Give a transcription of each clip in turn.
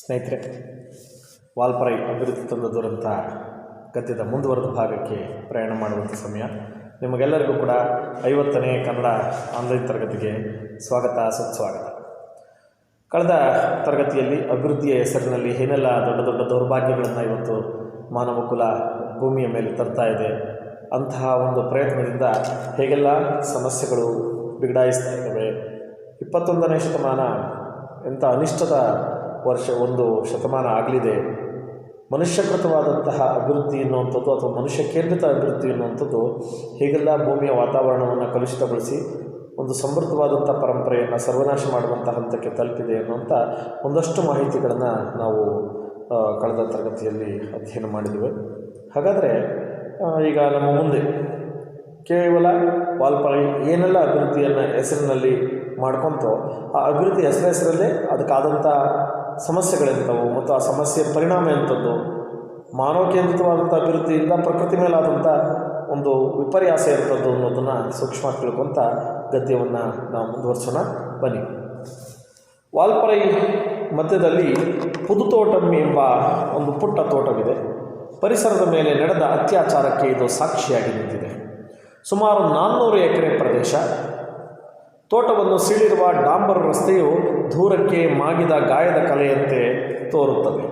ಸ್ನೇಹಿತರೆ, ವಾಲ್ಪರೈ ಅಭಿವೃದ್ಧಿ ತಂದ ದುರಂತ ಗದ್ಯದ ಮುಂದುವರೆದ ಭಾಗಕ್ಕೆ ಪ್ರಯಾಣ ಮಾಡುವಂಥ ಸಮಯ. ನಿಮಗೆಲ್ಲರಿಗೂ ಕೂಡ 50ನೇ ಕನ್ನಡ ಆನ್ಲೈನ್ ತರಗತಿಗೆ ಸ್ವಾಗತ, ಸುಸ್ವಾಗತ. ಕಳೆದ ತರಗತಿಯಲ್ಲಿ ಅಭಿವೃದ್ಧಿಯ ಹೆಸರಿನಲ್ಲಿ ಏನೆಲ್ಲ ದೊಡ್ಡ ದೊಡ್ಡ ದೌರ್ಭಾಗ್ಯಗಳನ್ನು ಇವತ್ತು ಮಾನವ ಕುಲ ಭೂಮಿಯ ಮೇಲೆ ತರ್ತಾ ಇದೆ, ಅಂತಹ ಒಂದು ಪ್ರಯತ್ನದಿಂದ ಹೇಗೆಲ್ಲ ಸಮಸ್ಯೆಗಳು ಬಿಗಡಾಯಿಸ್ತಾ ಇದ್ದಾವೆ. 21ನೇ ಶತಮಾನ ಎಂಥ ಅನಿಷ್ಟದ ಒಂದು ಶತಮಾನ ಆಗಲಿದೆ. ಮನುಷ್ಯಕೃತವಾದಂತಹ ಅಭಿವೃದ್ಧಿ ಎನ್ನುವಂಥದ್ದು ಅಥವಾ ಮನುಷ್ಯ ಕೇಂದ್ರಿತ ಅಭಿವೃದ್ಧಿ ಎನ್ನುವಂಥದ್ದು ಹೇಗೆಲ್ಲ ಭೂಮಿಯ ವಾತಾವರಣವನ್ನು ಕಲುಷಿತಗೊಳಿಸಿ ಒಂದು ಸಮೃದ್ಧವಾದಂಥ ಪರಂಪರೆಯನ್ನು ಸರ್ವನಾಶ ಮಾಡುವಂಥ ಹಂತಕ್ಕೆ ತಲುಪಿದೆ ಅನ್ನುವಂಥ ಒಂದಷ್ಟು ಮಾಹಿತಿಗಳನ್ನು ನಾವು ಕಳೆದ ತರಗತಿಯಲ್ಲಿ ಅಧ್ಯಯನ ಮಾಡಿದ್ದೇವೆ. ಹಾಗಾದರೆ ಈಗ ನಮ್ಮ ಮುಂದೆ ಕೇವಲ ವಾಲ್ಪರೈ ಏನೆಲ್ಲ ಅಭಿವೃದ್ಧಿಯನ್ನು ಹೆಸರಿನಲ್ಲಿ ಮಾಡ್ಕೊತೋ ಆ ಅಭಿವೃದ್ಧಿ ಹೆಸರಲ್ಲೇ ಅದಕ್ಕಾದಂಥ ಸಮಸ್ಯೆಗಳೆಂಥವು ಮತ್ತು ಆ ಸಮಸ್ಯೆಯ ಪರಿಣಾಮ ಎಂಥದ್ದು, ಮಾನವ ಕೇಂದ್ರಿತವಾದಂಥ ಅಭಿವೃದ್ಧಿಯಿಂದ ಪ್ರಕೃತಿ ಮೇಲಾದಂಥ ಒಂದು ವಿಪರ್ಯಾಸ ಇರ್ತದ್ದು ಅನ್ನೋದನ್ನು ಸೂಕ್ಷ್ಮ ತಿಳ್ಕೊಂಥ ಗದ್ಯವನ್ನು ನಾವು ಮುಂದುವರಿಸೋಣ. ಬನ್ನಿ. ವಾಲ್ಪರೈ ಮಧ್ಯದಲ್ಲಿ ಪುದುತೋಟಂ ಎಂಬ ಒಂದು ಪುಟ್ಟ ತೋಟವಿದೆ. ಪರಿಸರದ ಮೇಲೆ ನಡೆದ ಅತ್ಯಾಚಾರಕ್ಕೆ ಇದು ಸಾಕ್ಷಿಯಾಗಿ ನಿಂತಿದೆ. ಸುಮಾರು 400 ಎಕರೆ ಪ್ರದೇಶ. ತೋಟವನ್ನು ಸೀಳಿರುವ ಡಾಂಬರ್ ರಸ್ತೆಯು ದೂರಕ್ಕೆ ಮಾಗಿದ ಗಾಯದ ಕಲೆಯಂತೆ ತೋರುತ್ತದೆ.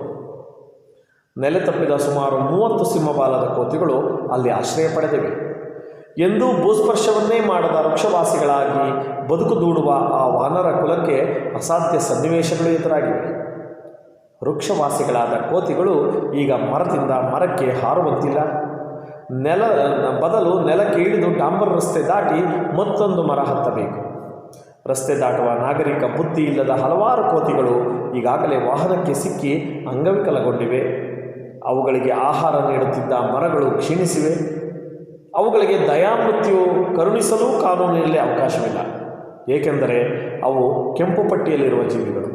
ನೆಲೆ ತಪ್ಪಿದ ಸುಮಾರು 30 ಸಿಂಹಬಾಲದ ಕೋತಿಗಳು ಅಲ್ಲಿ ಆಶ್ರಯ ಪಡೆದಿವೆ. ಎಂದೂ ಭೂಸ್ಪರ್ಶವನ್ನೇ ಮಾಡದ ವೃಕ್ಷವಾಸಿಗಳಾಗಿ ಬದುಕು ದೂಡುವ ಆ ವಾನರ ಕುಲಕ್ಕೆ ಅಸಾಧ್ಯ ಸನ್ನಿವೇಶಗಳು ಎದುರಾಗಿವೆ. ವೃಕ್ಷವಾಸಿಗಳಾದ ಕೋತಿಗಳು ಈಗ ಮರದಿಂದ ಮರಕ್ಕೆ ಹಾರುವಂತಿಲ್ಲ. ಬದಲು ನೆಲಕ್ಕೆ ಇಳಿದು ಡಾಂಬರ್ ರಸ್ತೆ ದಾಟಿ ಮತ್ತೊಂದು ಮರ ಹತ್ತಬೇಕು. ರಸ್ತೆ ದಾಟುವ ನಾಗರಿಕ ಬುದ್ಧಿ ಇಲ್ಲದ ಹಲವಾರು ಕೋತಿಗಳು ಈಗಾಗಲೇ ವಾಹನಕ್ಕೆ ಸಿಕ್ಕಿ ಅಂಗವಿಕಲಗೊಂಡಿವೆ. ಅವುಗಳಿಗೆ ಆಹಾರ ನೀಡುತ್ತಿದ್ದ ಮರಗಳು ಕ್ಷೀಣಿಸಿವೆ. ಅವುಗಳಿಗೆ ದಯಾಮೃತ್ಯು ಕರುಣಿಸಲೂ ಕಾನೂನಿನಲ್ಲಿ ಅವಕಾಶವಿಲ್ಲ, ಏಕೆಂದರೆ ಅವು ಕೆಂಪು ಪಟ್ಟಿಯಲ್ಲಿರುವ ಜೀವಿಗಳು.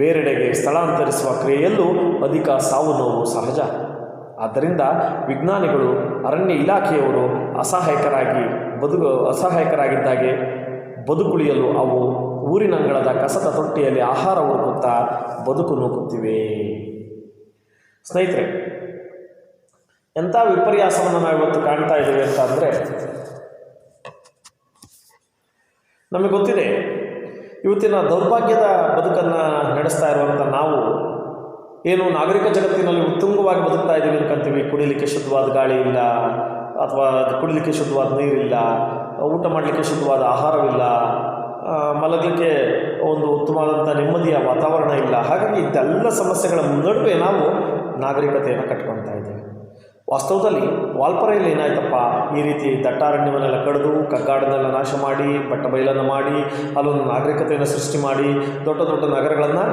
ಬೇರೆಡೆಗೆ ಸ್ಥಳಾಂತರಿಸುವ ಕ್ರಿಯೆಯಲ್ಲೂ ಅಧಿಕ ಸಾವು ನೋವು ಸಹಜ. ಆದ್ದರಿಂದ ವಿಜ್ಞಾನಿಗಳು, ಅರಣ್ಯ ಇಲಾಖೆಯವರು ಅಸಹಾಯಕರಾಗಿದ್ದಾಗೆ ಬದುಕುಳಿಯಲು ಅವು ಊರಿನಂಗಳದ ಕಸದ ತೊಟ್ಟಿಯಲ್ಲಿ ಆಹಾರ ಹುಡುಕುತ್ತಾ ಬದುಕು ನೂಕುತ್ತಿವೆ. ಸ್ನೇಹಿತರೆ, ಎಂಥ ವಿಪರ್ಯಾಸವನ್ನು ನಾವು ಇವತ್ತು ಕಾಣ್ತಾ ಇದ್ದೇವೆ ಅಂತ ಅಂದರೆ, ನಮಗೆ ಗೊತ್ತಿದೆ ಇವತ್ತಿನ ದೌರ್ಭಾಗ್ಯದ ಬದುಕನ್ನು ನಡೆಸ್ತಾ ಇರುವಂಥ ನಾವು ಏನು ನಾಗರಿಕ ಜಗತ್ತಿನಲ್ಲಿ ಉತ್ತುಂಗವಾಗಿ ಬದುಕ್ತಾ ಇದ್ದೀವಿ ಅನ್ಕೊಂತೀವಿ. ಕುಡಿಲಿಕ್ಕೆ ಶುದ್ಧವಾದ ಗಾಳಿ ಇಲ್ಲ, ಅಥವಾ ಕುಡಿಲಿಕ್ಕೆ ಶುದ್ಧವಾದ ನೀರಿಲ್ಲ, ಊಟ ಮಾಡಲಿಕ್ಕೆ ಶುದ್ಧವಾದ ಆಹಾರವಿಲ್ಲ, ಮಲಗಲಿಕ್ಕೆ ಒಂದು ಉತ್ತಮವಾದಂಥ ನೆಮ್ಮದಿಯ ವಾತಾವರಣ ಇಲ್ಲ. ಹಾಗಾಗಿ ಇದೆಲ್ಲ ಸಮಸ್ಯೆಗಳ ನಡುವೆ ನಾವು ನಾಗರಿಕತೆಯನ್ನು ಕಟ್ಕೊಳ್ತಾ ಇದ್ದೇವೆ. ವಾಸ್ತವದಲ್ಲಿ ವಾಲ್ಪರೈಲಿ ಏನಾಯ್ತಪ್ಪ, ಈ ರೀತಿ ದಟ್ಟಾರಣ್ಯವನ್ನೆಲ್ಲ ಕಡಿದು ಕಗ್ಗಾಡನ್ನೆಲ್ಲ ನಾಶ ಮಾಡಿ ಬಟ್ಟ ಬಯಲನ್ನು ಮಾಡಿ ಅಲ್ಲೊಂದು ನಾಗರಿಕತೆಯನ್ನು ಸೃಷ್ಟಿ ಮಾಡಿ ದೊಡ್ಡ ದೊಡ್ಡ ನಗರಗಳನ್ನು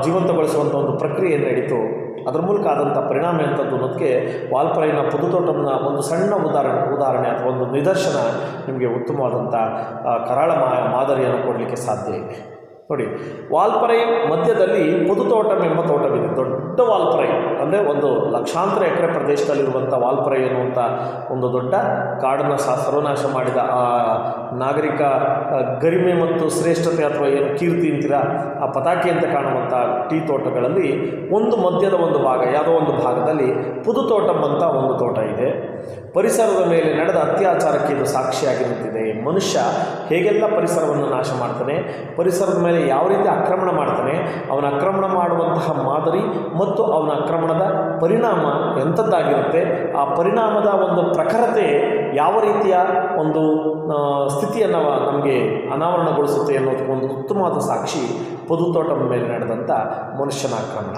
ಜೀವಂತಗೊಳಿಸುವಂಥ ಒಂದು ಪ್ರಕ್ರಿಯೆ ನಡೀತು. ಅದರ ಮೂಲಕ ಆದಂಥ ಪರಿಣಾಮ ಎಂಥದ್ದು ಅನ್ನೋದಕ್ಕೆ ವಾಲ್ಪರೈನ ಪುದುತೋಟಂನ ಒಂದು ಸಣ್ಣ ಉದಾಹರಣೆ ಅಥವಾ ಒಂದು ನಿದರ್ಶನ ನಿಮಗೆ ಉತ್ತಮವಾದಂಥ ಕರಾಳ ಮಾದರಿಯನ್ನು ಕೊಡಲಿಕ್ಕೆ ಸಾಧ್ಯ ಇದೆ. ನೋಡಿ, ವಾಲ್ಪರೈ ಮಧ್ಯದಲ್ಲಿ ಪುದುತೋಟಂ ಎಂಬ ತೋಟವಿದೆ. ದೊಡ್ಡ ವಾಲ್ಪರೈ ಅಂದರೆ ಒಂದು ಲಕ್ಷಾಂತರ ಎಕರೆ ಪ್ರದೇಶದಲ್ಲಿರುವಂಥ ವಾಲ್ಪರೈ ಎನ್ನುವಂಥ ಒಂದು ದೊಡ್ಡ ಕಾಡನ್ನು ಸರ್ವನಾಶ ಮಾಡಿದ ಆ ನಾಗರಿಕ ಗರಿಮೆ ಮತ್ತು ಶ್ರೇಷ್ಠತೆ ಅಥವಾ ಏನು ಕೀರ್ತಿ ಅಂತೀರ ಆ ಪತಾಕೆ ಅಂತ ಕಾಣುವಂಥ ಟೀ ತೋಟಗಳಲ್ಲಿ ಒಂದು ಮಧ್ಯದ ಒಂದು ಭಾಗ, ಯಾವುದೋ ಒಂದು ಭಾಗದಲ್ಲಿ ಪುದುತೋಟಂ ಅಂತ ಒಂದು ತೋಟ ಇದೆ. ಪರಿಸರದ ಮೇಲೆ ನಡೆದ ಅತ್ಯಾಚಾರಕ್ಕೆ ಇದು ಸಾಕ್ಷಿಯಾಗಿ ನಿಂತಿದೆ. ಮನುಷ್ಯ ಹೇಗೆಲ್ಲ ಪರಿಸರವನ್ನು ನಾಶ ಮಾಡ್ತಾನೆ, ಪರಿಸರದ ಮೇಲೆ ಯಾವ ರೀತಿ ಆಕ್ರಮಣ ಮಾಡ್ತಾನೆ, ಅವನ ಆಕ್ರಮಣ ಮಾಡುವಂತಹ ಮಾದರಿ ಮತ್ತು ಅವನ ಆಕ್ರಮಣದ ಪರಿಣಾಮ ಎಂಥದ್ದಾಗಿರುತ್ತೆ, ಆ ಪರಿಣಾಮದ ಒಂದು ಪ್ರಖರತೆ ಯಾವ ರೀತಿಯ ಒಂದು ಸ್ಥಿತಿಯನ್ನು ನಮಗೆ ಅನಾವರಣಗೊಳಿಸುತ್ತೆ ಅನ್ನೋದಕ್ಕೆ ಒಂದು ಉತ್ತಮವಾದ ಸಾಕ್ಷಿ ಪುದುತೋಟಂ ಮೇಲೆ ನಡೆದಂಥ ಮನುಷ್ಯನ ಆಕ್ರಮಣ.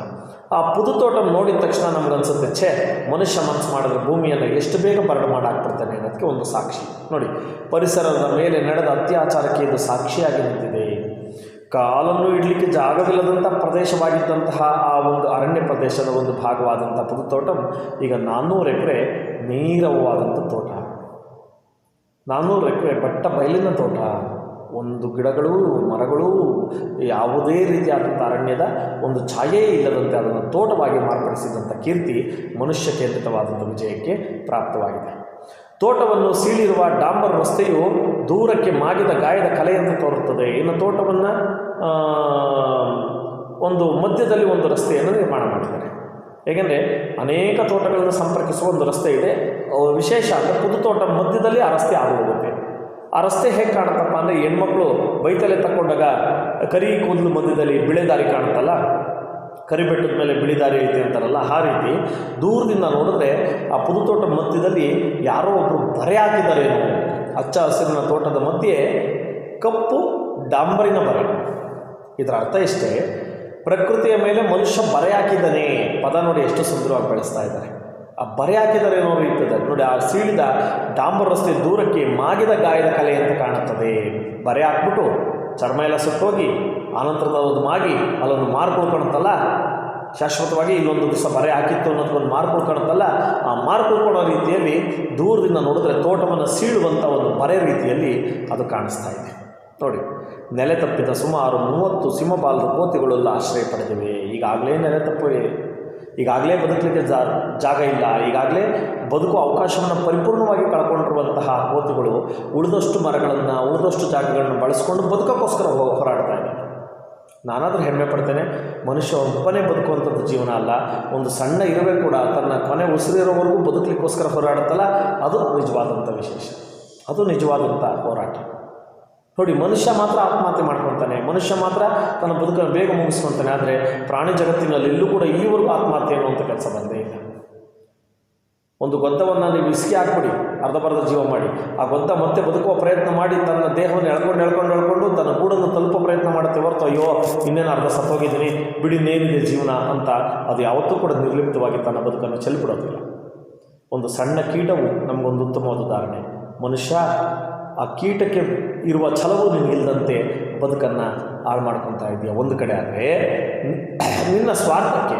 ಆ ಪುದುತೋಟಂ ನೋಡಿದ ತಕ್ಷಣ ನಮಗನ್ಸುತ್ತೆ, ಮನುಷ್ಯ ಮನಸ್ಸು ಮಾಡಿದ್ರೆ ಭೂಮಿಯನ್ನು ಎಷ್ಟು ಬೇಗ ಬರಡು ಮಾಡಾಕ್ಬಿಡ್ತಾನೆ ಅನ್ನೋದಕ್ಕೆ ಒಂದು ಸಾಕ್ಷಿ. ನೋಡಿ, ಪರಿಸರದ ಮೇಲೆ ನಡೆದ ಅತ್ಯಾಚಾರಕ್ಕೆ ಇದು ಸಾಕ್ಷಿಯಾಗಿ ನಿಂತಿದೆ. ಕಾಲನ್ನು ಇಡಲಿಕ್ಕೆ ಜಾಗವಿಲ್ಲದಂಥ ಪ್ರದೇಶವಾಗಿದ್ದಂತಹ ಆ ಒಂದು ಅರಣ್ಯ ಪ್ರದೇಶದ ಒಂದು ಭಾಗವಾದಂಥ ಪುದುತೋಟಂ ಈಗ 400 ಎಕರೆ ನೇರವಾದಂಥ ತೋಟ, 400 ಎಕರೆ ಬಟ್ಟ ಬಯಲಿನ ತೋಟ. ಒಂದು ಗಿಡಗಳು ಮರಗಳು ಯಾವುದೇ ರೀತಿಯಾದಂಥ ಅರಣ್ಯದ ಒಂದು ಛಾಯೆ ಇಲ್ಲದಂತೆ ಅದನ್ನು ತೋಟವಾಗಿ ಮಾರ್ಪಡಿಸಿದಂಥ ಕೀರ್ತಿ ಮನುಷ್ಯ ಕೇಂದ್ರಿತವಾದಂಥ ವಿಜಯಕ್ಕೆ ಪ್ರಾಪ್ತವಾಗಿದೆ. ತೋಟವನ್ನು ಸೀಳಿರುವ ಡಾಂಬರ್ ರಸ್ತೆಯು ದೂರಕ್ಕೆ ಮಾಗಿದ ಗಾಯದ ಕಲೆಯಂತೆ ತೋರುತ್ತದೆ. ಇನ್ನು ತೋಟವನ್ನು ಒಂದು ಮಧ್ಯದಲ್ಲಿ ಒಂದು ರಸ್ತೆಯನ್ನು ನಿರ್ಮಾಣ ಮಾಡಿದ್ದಾರೆ. ಏಕೆಂದರೆ ಅನೇಕ ತೋಟಗಳನ್ನು ಸಂಪರ್ಕಿಸುವ ಒಂದು ರಸ್ತೆ ಇದೆ. ವಿಶೇಷ ಅಂದರೆ ಪುದು ತೋಟ ಮಧ್ಯದಲ್ಲಿ ಆ ರಸ್ತೆ ಹಾದು ಹೋಗುತ್ತೆ. ಆ ರಸ್ತೆ ಹೇಗೆ ಕಾಣುತ್ತಪ್ಪ ಅಂದರೆ ಹೆಣ್ಮಕ್ಳು ಬೈತಲೆ ತಗೊಂಡಾಗ ಕರಿ ಕೂದಲು ಮಧ್ಯದಲ್ಲಿ ಬಿಳೆ ದಾರಿ ಕಾಣುತ್ತಲ್ಲ, ಕರಿಬೆಟ್ಟದ ಮೇಲೆ ಬಿಳಿ ದಾರಿ ಐತೆ ಅಂತಾರಲ್ಲ, ಆ ರೀತಿ ದೂರದಿಂದ ನೋಡಿದ್ರೆ ಆ ಪುದು ತೋಟ ಮಧ್ಯದಲ್ಲಿ ಯಾರೋ ಒಬ್ಬರು ಬರೆ ಹಾಕಿದ್ದಾರೇನೋ. ಹಚ್ಚ ಹಸಿರಿನ ತೋಟದ ಮಧ್ಯೆ ಕಪ್ಪು ಡಾಂಬರಿನ ಬರೆ. ಇದರ ಅರ್ಥ ಇಷ್ಟೇ, ಪ್ರಕೃತಿಯ ಮೇಲೆ ಮನುಷ್ಯ ಬರೆ ಹಾಕಿದ್ದಾನೆ. ಪದ ನೋಡಿ ಎಷ್ಟು ಸುಂದರವಾಗಿ ಬಳಸ್ತಾ ಇದ್ದಾರೆ. ಆ ಬರೆ ಹಾಕಿದರೆ ಏನೋ ರೀತಿದೆ ನೋಡಿ. ಆ ಸೀಳಿದ ಡಾಂಬರ್ ರಸ್ತೆ ದೂರಕ್ಕೆ ಮಾಗಿದ ಗಾಯದ ಕಲೆ ಅಂತ ಕಾಣುತ್ತದೆ. ಬರೆ ಹಾಕ್ಬಿಟ್ಟು ಚರ್ಮ ಎಲ್ಲ ಸುಟ್ಟೋಗಿ ಆನಂತರದ ಅದು ಮಾಗಿ ಅಲ್ಲೊಂದು ಮಾರ್ಕ್ ಉಳ್ಕೊಳುತ್ತಲ್ಲ, ಶಾಶ್ವತವಾಗಿ ಇಲ್ಲೊಂದು ದಿವಸ ಬರೆ ಹಾಕಿತ್ತು ಅನ್ನೋದಕ್ಕೊಂದು ಮಾರ್ಕ್ ಉಳ್ಕೊಳುತ್ತಲ್ಲ, ಆ ಮಾರ್ಕ್ ಉಳ್ಕೊಳ್ಳೋ ರೀತಿಯಲ್ಲಿ ದೂರದಿಂದ ನೋಡಿದ್ರೆ ತೋಟವನ್ನು ಸೀಳುವಂಥ ಒಂದು ಬರೆ ರೀತಿಯಲ್ಲಿ ಅದು ಕಾಣಿಸ್ತಾ ಇದೆ ನೋಡಿ. ನೆಲೆ ತಪ್ಪಿದ ಸುಮಾರು 30 ಸಿಂಹಬಾಲದ ಕೋತಿಗಳೆಲ್ಲ ಆಶ್ರಯ ಪಡೆದಿವೆ. ಈಗಾಗಲೇ ನೆಲೆ ತಪ್ಪಿವೆ, ಈಗಾಗಲೇ ಬದುಕಲಿಕ್ಕೆ ಜಾಗ ಇಲ್ಲ, ಈಗಾಗಲೇ ಬದುಕುವ ಅವಕಾಶವನ್ನು ಪರಿಪೂರ್ಣವಾಗಿ ಕಳ್ಕೊಂಡಿರುವಂತಹ ಕೋತಿಗಳು ಉಳಿದಷ್ಟು ಮರಗಳನ್ನು, ಉಳಿದಷ್ಟು ಜಾಗಗಳನ್ನು ಬಳಸ್ಕೊಂಡು ಬದುಕೋಕ್ಕೋಸ್ಕರ ಹೋರಾಡ್ತಾ ಇದೆ. ನಾನಾದರೂ ಹೆಮ್ಮೆ ಪಡ್ತೇನೆ, ಮನುಷ್ಯ ಒಬ್ಬನೇ ಬದುಕುವಂಥದ್ದು ಜೀವನ ಅಲ್ಲ. ಒಂದು ಸಣ್ಣ ಇರುವೆ ಕೂಡ ತನ್ನ ಕೊನೆ ಉಸಿರಿರೋವರೆಗೂ ಬದುಕಲಿಕ್ಕೋಸ್ಕರ ಹೋರಾಡುತ್ತಲ್ಲ, ಅದು ನಿಜವಾದಂಥ ವಿಶೇಷ, ಅದು ನಿಜವಾದಂಥ ಹೋರಾಟ ನೋಡಿ. ಮನುಷ್ಯ ಮಾತ್ರ ಆತ್ಮಹತ್ಯೆ ಮಾಡ್ಕೊತಾನೆ, ಮನುಷ್ಯ ಮಾತ್ರ ತನ್ನ ಬದುಕನ್ನು ಬೇಗ ಮುಗಿಸ್ಕೊತಾನೆ. ಆದರೆ ಪ್ರಾಣಿ ಜಗತ್ತಿನಲ್ಲಿ ಎಲ್ಲೂ ಕೂಡ ಈವರೆಗೂ ಆತ್ಮಹತ್ಯೆ ಅನ್ನುವಂಥ ಕೆಲಸ ಬಂದೇ ಇಲ್ಲ. ಒಂದು ಗೊದ್ದವನ್ನು ನೀವು ಇಸ್ಕಿ ಹಾಕ್ಬಿಡಿ, ಅರ್ಧಬರ್ಧ ಜೀವ ಮಾಡಿ, ಆ ಗೊದ್ದ ಮತ್ತೆ ಬದುಕುವ ಪ್ರಯತ್ನ ಮಾಡಿ ತನ್ನ ದೇಹವನ್ನು ಎಳ್ಕೊಂಡು ತನ್ನ ಗೂಡನ್ನು ತಲುಪೋ ಪ್ರಯತ್ನ ಮಾಡುತ್ತೆ ಹೊರತು ಅಯ್ಯೋ ಇನ್ನೇನು ಅರ್ಧ ಸತ್ತೋಗಿದ್ದೀನಿ ಬಿಡಿ ನೇನಿದೆ ಜೀವನ ಅಂತ ಅದು ಯಾವತ್ತೂ ಕೂಡ ನಿರ್ಲಿಪ್ತವಾಗಿ ತನ್ನ ಬದುಕನ್ನು ಚೆಲ್ಬಿಡೋದಿಲ್ಲ. ಒಂದು ಸಣ್ಣ ಕೀಟವು ನಮಗೊಂದು ಉತ್ತಮವಾದ ಉದಾಹರಣೆ. ಮನುಷ್ಯ ಆ ಕೀಟಕ್ಕೆ ಇರುವ ಛಲವು ನಿನಗಿಲ್ಲದಂತೆ ಬದುಕನ್ನು ಹಾಳು ಮಾಡ್ಕೊತಾ ಇದೆಯಾ ಒಂದು ಕಡೆ. ಆದರೆ ನಿನ್ನ ಸ್ವಾರ್ಥಕ್ಕೆ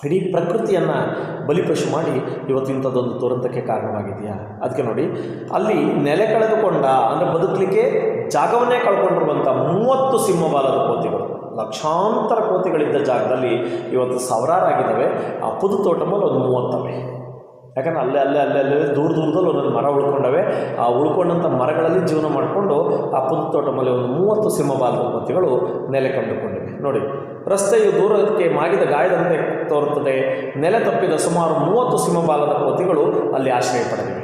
ಇಡೀ ಪ್ರಕೃತಿಯನ್ನು ಬಲಿಪಶು ಮಾಡಿ ಇವತ್ತಿಂಥದ್ದೊಂದು ದುರಂತಕ್ಕೆ ಕಾರಣವಾಗಿದೆಯಾ. ಅದಕ್ಕೆ ನೋಡಿ, ಅಲ್ಲಿ ನೆಲೆ ಕಳೆದುಕೊಂಡ ಅಂದರೆ ಬದುಕಲಿಕ್ಕೆ ಜಾಗವನ್ನೇ ಕಳ್ಕೊಂಡಿರುವಂಥ 30 ಸಿಂಹಬಾಲದ ಕೋತಿಗಳು, ಲಕ್ಷಾಂತರ ಕೋತಿಗಳಿದ್ದ ಜಾಗದಲ್ಲಿ ಇವತ್ತು ಸಾವಿರಾರಾಗಿದ್ದಾವೆ. ಆ ಪುದು ತೋಟ ಮೇಲೆ ಒಂದು 30. ಯಾಕಂದರೆ ಅಲ್ಲೇ ದೂರದಲ್ಲಿ ಒಂದೊಂದು ಮರ ಉಳ್ಕೊಂಡವೆ. ಆ ಉಳ್ಕೊಂಡಂಥ ಮರಗಳಲ್ಲಿ ಜೀವನ ಮಾಡಿಕೊಂಡು ಆ ಪುದು ತೋಟ ಮೇಲೆ ಒಂದು 30 ಸಿಂಹಬಾಲದ ಕೋತಿಗಳು ನೆಲೆ ಕಂಡುಕೊಂಡಿವೆ ನೋಡಿ. ರಸ್ತೆಯು ದೂರಕ್ಕೆ ಮಾಗಿದ ಗಾಯದಂತೆ ತೋರುತ್ತದೆ. ನೆಲೆ ತಪ್ಪಿದ ಸುಮಾರು 30 ಸಿಂಹಬಾಲದ ಕೋತಿಗಳು ಅಲ್ಲಿ ಆಶ್ರಯ ಪಡೆದಿವೆ.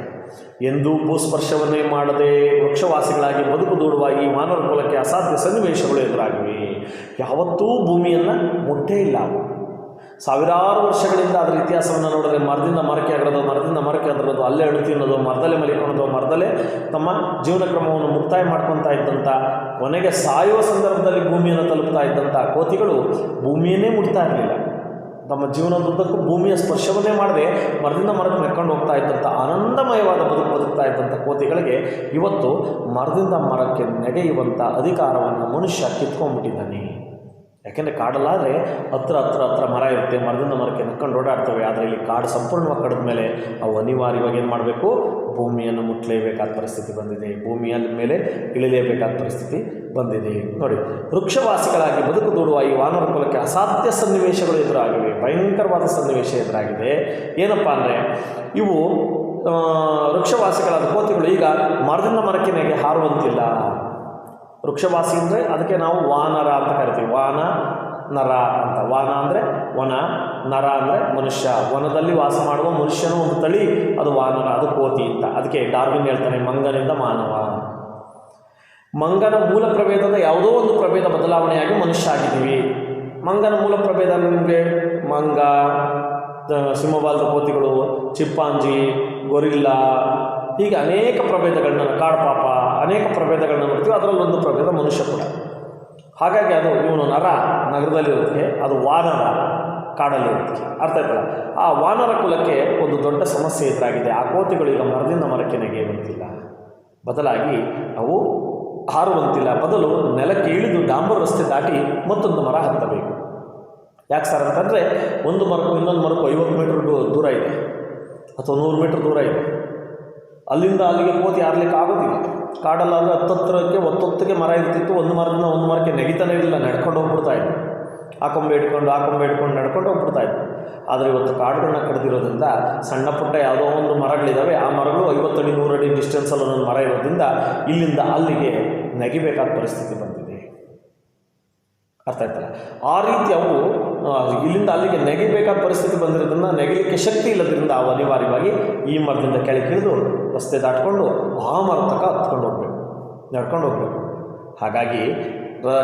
ಎಂದೂ ಭೂಸ್ಪರ್ಶವನ್ನೇ ಮಾಡದೆ ವೃಕ್ಷವಾಸಿಗಳಾಗಿ ಬದುಕು ದೂಡುವ ಈ ಮಾನವ ಕುಲಕ್ಕೆ ಅಸಾಧ್ಯ ಸನ್ನಿವೇಶಗಳು ಎದುರಾಗಿವೆ. ಯಾವತ್ತೂ ಭೂಮಿಯನ್ನು ಮುಟ್ಟೇ ಇಲ್ಲ. ಸಾವಿರಾರು ವರ್ಷಗಳಿಂದ ಅದರ ಇತಿಹಾಸವನ್ನು ನೋಡಿದ್ರೆ ಮರದಿಂದ ಮರಕ್ಕೆ ಆಗಿರೋದು, ಮರದಿಂದ ಮರಕ್ಕೆ ಅದರದ್ದು, ಅಲ್ಲೇ ಅಡು ತಿನ್ನೋದು, ಮರದಲ್ಲೇ ಮಲಿಕೊಳ್ಳೋದು, ಮರದಲ್ಲೇ ತಮ್ಮ ಜೀವನ ಕ್ರಮವನ್ನು ಮುಕ್ತಾಯ ಮಾಡ್ಕೊತಾ ಇದ್ದಂಥ, ಕೊನೆಗೆ ಸಾಯುವ ಸಂದರ್ಭದಲ್ಲಿ ಭೂಮಿಯನ್ನು ತಲುಪ್ತಾ ಇದ್ದಂಥ ಕೋತಿಗಳು ಭೂಮಿಯನ್ನೇ ಮುಟ್ತಾ ಇರಲಿಲ್ಲ. ತಮ್ಮ ಜೀವನದುದ್ದಕ್ಕೂ ಭೂಮಿಯ ಸ್ಪರ್ಶವನ್ನೇ ಮಾಡದೆ ಮರದಿಂದ ಮರಕ್ಕೆ ನೆಕ್ಕೊಂಡು ಹೋಗ್ತಾ ಇದ್ದಂಥ ಆನಂದಮಯವಾದ ಬದುಕ್ತಾ ಇದ್ದಂಥ ಕೋತಿಗಳಿಗೆ ಇವತ್ತು ಮರದಿಂದ ಮರಕ್ಕೆ ನೆಗೆಯುವಂಥ ಅಧಿಕಾರವನ್ನು ಮನುಷ್ಯ ಕಿತ್ಕೊಂಡ್ಬಿಟ್ಟಿದ್ದಾನೆ. ಯಾಕೆಂದರೆ ಕಾಡಲ್ಲಾದರೆ ಹತ್ರ ಮರ ಇರುತ್ತೆ, ಮರದಿಂದ ಮರಕ್ಕೆ ನಕ್ಕೊಂಡು ಓಡಾಡ್ತವೆ. ಆದರೆ ಇಲ್ಲಿ ಕಾಡು ಸಂಪೂರ್ಣವಾಗಿ ಕಡಿದ ಮೇಲೆ ಅವು ಅನಿವಾರ್ಯವಾಗಿ ಏನು ಮಾಡಬೇಕು, ಭೂಮಿಯನ್ನು ಮುಟ್ಟಲೇಬೇಕಾದ ಪರಿಸ್ಥಿತಿ ಬಂದಿದೆ, ಭೂಮಿಯ ಮೇಲೆ ಇಳಿಲೇಬೇಕಾದ ಪರಿಸ್ಥಿತಿ ಬಂದಿದೆ ನೋಡಿ. ವೃಕ್ಷವಾಸಿಗಳಾಗಿ ಬದುಕು ದೂಡುವ ಈ ವಾನರ ಕುಲಕ್ಕೆ ಅಸಾಧ್ಯ ಸನ್ನಿವೇಶಗಳು ಎದುರಾಗಿವೆ. ಭಯಂಕರವಾದ ಸನ್ನಿವೇಶ ಎದುರಾಗಿದೆ. ಏನಪ್ಪ ಅಂದರೆ ಇವು ವೃಕ್ಷವಾಸಿಗಳಾದ ಕೋತಿಗಳು ಈಗ ಮರದಿಂದ ಮರಕ್ಕೆ ನೆಗೆ ಹಾರುವಂತಿಲ್ಲ. ವೃಕ್ಷವಾಸಿ ಅಂದರೆ ಅದಕ್ಕೆ ನಾವು ವಾನರ ಅಂತ ಕರಿತೀವಿ. ವಾನ ನರ ಅಂತ. ವಾನ ಅಂದರೆ ವನ, ನರ ಅಂದರೆ ಮನುಷ್ಯ. ವನದಲ್ಲಿ ವಾಸ ಮಾಡುವ ಮನುಷ್ಯನ ಒಂದು ತಳಿ ಅದು ವಾನರ, ಅದು ಕೋತಿ ಅಂತ. ಅದಕ್ಕೆ ಡಾರ್ವಿನ್ ಹೇಳ್ತಾನೆ ಮಂಗನಿಂದ ಮಾನವ. ಮಂಗನ ಮೂಲ ಪ್ರಭೇದದ ಯಾವುದೋ ಒಂದು ಪ್ರಭೇದ ಬದಲಾವಣೆಯಾಗಿ ಮನುಷ್ಯ ಆಗಿದ್ದೀವಿ. ಮಂಗನ ಮೂಲ ಪ್ರಭೇದ ನಿಮಗೆ ಮಂಗ, ಸಿಂಹಬಾಲದ ಕೋತಿಗಳು, ಚಿಂಪಾಂಜಿ, ಗೊರಿಲ್ಲಾ, ಹೀಗೆ ಅನೇಕ ಪ್ರಭೇದಗಳನ್ನ, ಕಾಡ್ಪಾಪ, ಅನೇಕ ಪ್ರಭೇದಗಳನ್ನ ನೋಡ್ತೀವಿ. ಅದರಲ್ಲಿ ಒಂದು ಪ್ರಭೇದ ಮನುಷ್ಯ ಕೂಡ. ಹಾಗಾಗಿ ಅದು ಇವನು ನರ ನಗರದಲ್ಲಿರೋದಕ್ಕೆ, ಅದು ವಾನರ ಕಾಡಲ್ಲಿರೋದಕ್ಕೆ. ಅರ್ಥ ಆಯ್ತಲ್ಲ. ಆ ವಾನರ ಕುಲಕ್ಕೆ ಒಂದು ದೊಡ್ಡ ಸಮಸ್ಯೆ ಎದುರಾಗಿದೆ. ಆ ಕೋತಿಗಳು ಈಗ ಮರದಿಂದ ಮರಕ್ಕೆ ನೆಗೆಯುವಂತಿಲ್ಲ, ಬದಲಾಗಿ ಅವು ಹಾರುವಂತಿಲ್ಲ. ಬದಲು ನೆಲಕ್ಕೆ ಇಳಿದು ಡಾಂಬರ್ ರಸ್ತೆ ದಾಟಿ ಮತ್ತೊಂದು ಮರ ಹತ್ತಬೇಕು. ಯಾಕೆ ಸರ್ ಅಂತಂದರೆ ಒಂದು ಮರಕ್ಕೂ ಇನ್ನೊಂದು ಮರಕ್ಕೂ 50 ಮೀಟರ್ ದೂರ ಇದೆ ಅಥವಾ 100 ಮೀಟರ್ ದೂರ ಇದೆ. ಅಲ್ಲಿಂದ ಅಲ್ಲಿಗೆ ಕೋತಿ ಆರ್ಲಿಕ್ಕೆ ಆಗೋದಿಲ್ಲ. ಕಾಡಲ್ಲಾದರೆ ಹೊತ್ತೊತ್ತಿಗೆ ಮರ ಇರ್ತಿತ್ತು. ಒಂದು ಮರದಿಂದ ಒಂದು ಮರಕ್ಕೆ ನೆಗಿತಾನೆ ಇರಲಿಲ್ಲ, ನಡ್ಕೊಂಡು ಹೋಗ್ಬಿಡ್ತಾ ಇತ್ತು. ಆ ಕೊಂಬೆ ಹಿಡ್ಕೊಂಡು ನಡ್ಕೊಂಡು ಹೋಗ್ಬಿಡ್ತಾ ಇತ್ತು. ಆದರೆ ಇವತ್ತು ಕಾಡುಗಳನ್ನ ಕಡಿದಿರೋದ್ರಿಂದ ಸಣ್ಣ ಪುಟ್ಟ ಯಾವುದೋ ಒಂದು ಮರಗಳಿದ್ದಾವೆ. ಆ ಮರಗಳು 50 ಅಡಿ 100 ಅಡಿ ಡಿಸ್ಟೆನ್ಸಲ್ಲಿ ಒಂದೊಂದು ಮರ ಇರೋದ್ರಿಂದ ಇಲ್ಲಿಂದ ಅಲ್ಲಿಗೆ ನೆಗಿಬೇಕಾದ ಪರಿಸ್ಥಿತಿ ಬಂದಿದೆ. ಅರ್ಥ ಆಯ್ತಲ್ಲ. ಆ ರೀತಿ ಅವು ಇಲ್ಲಿಂದ ಅಲ್ಲಿಗೆ ನೆಗೆಬೇಕಾದ ಪರಿಸ್ಥಿತಿ ಬಂದಿರೋದ್ರಿಂದ ನೆಗೆಲಿಕ್ಕೆ ಶಕ್ತಿ ಇಲ್ಲದ್ರಿಂದ ಅವು ಅನಿವಾರ್ಯವಾಗಿ ಈ ಮರದಿಂದ ಕೆಳಗಿಳಿದು ರಸ್ತೆ ದಾಟ್ಕೊಂಡು ಆ ಮರ ತನಕ ಹತ್ಕೊಂಡು ಹೋಗ್ಬೇಕು, ನಡ್ಕೊಂಡು ಹೋಗಬೇಕು. ಹಾಗಾಗಿ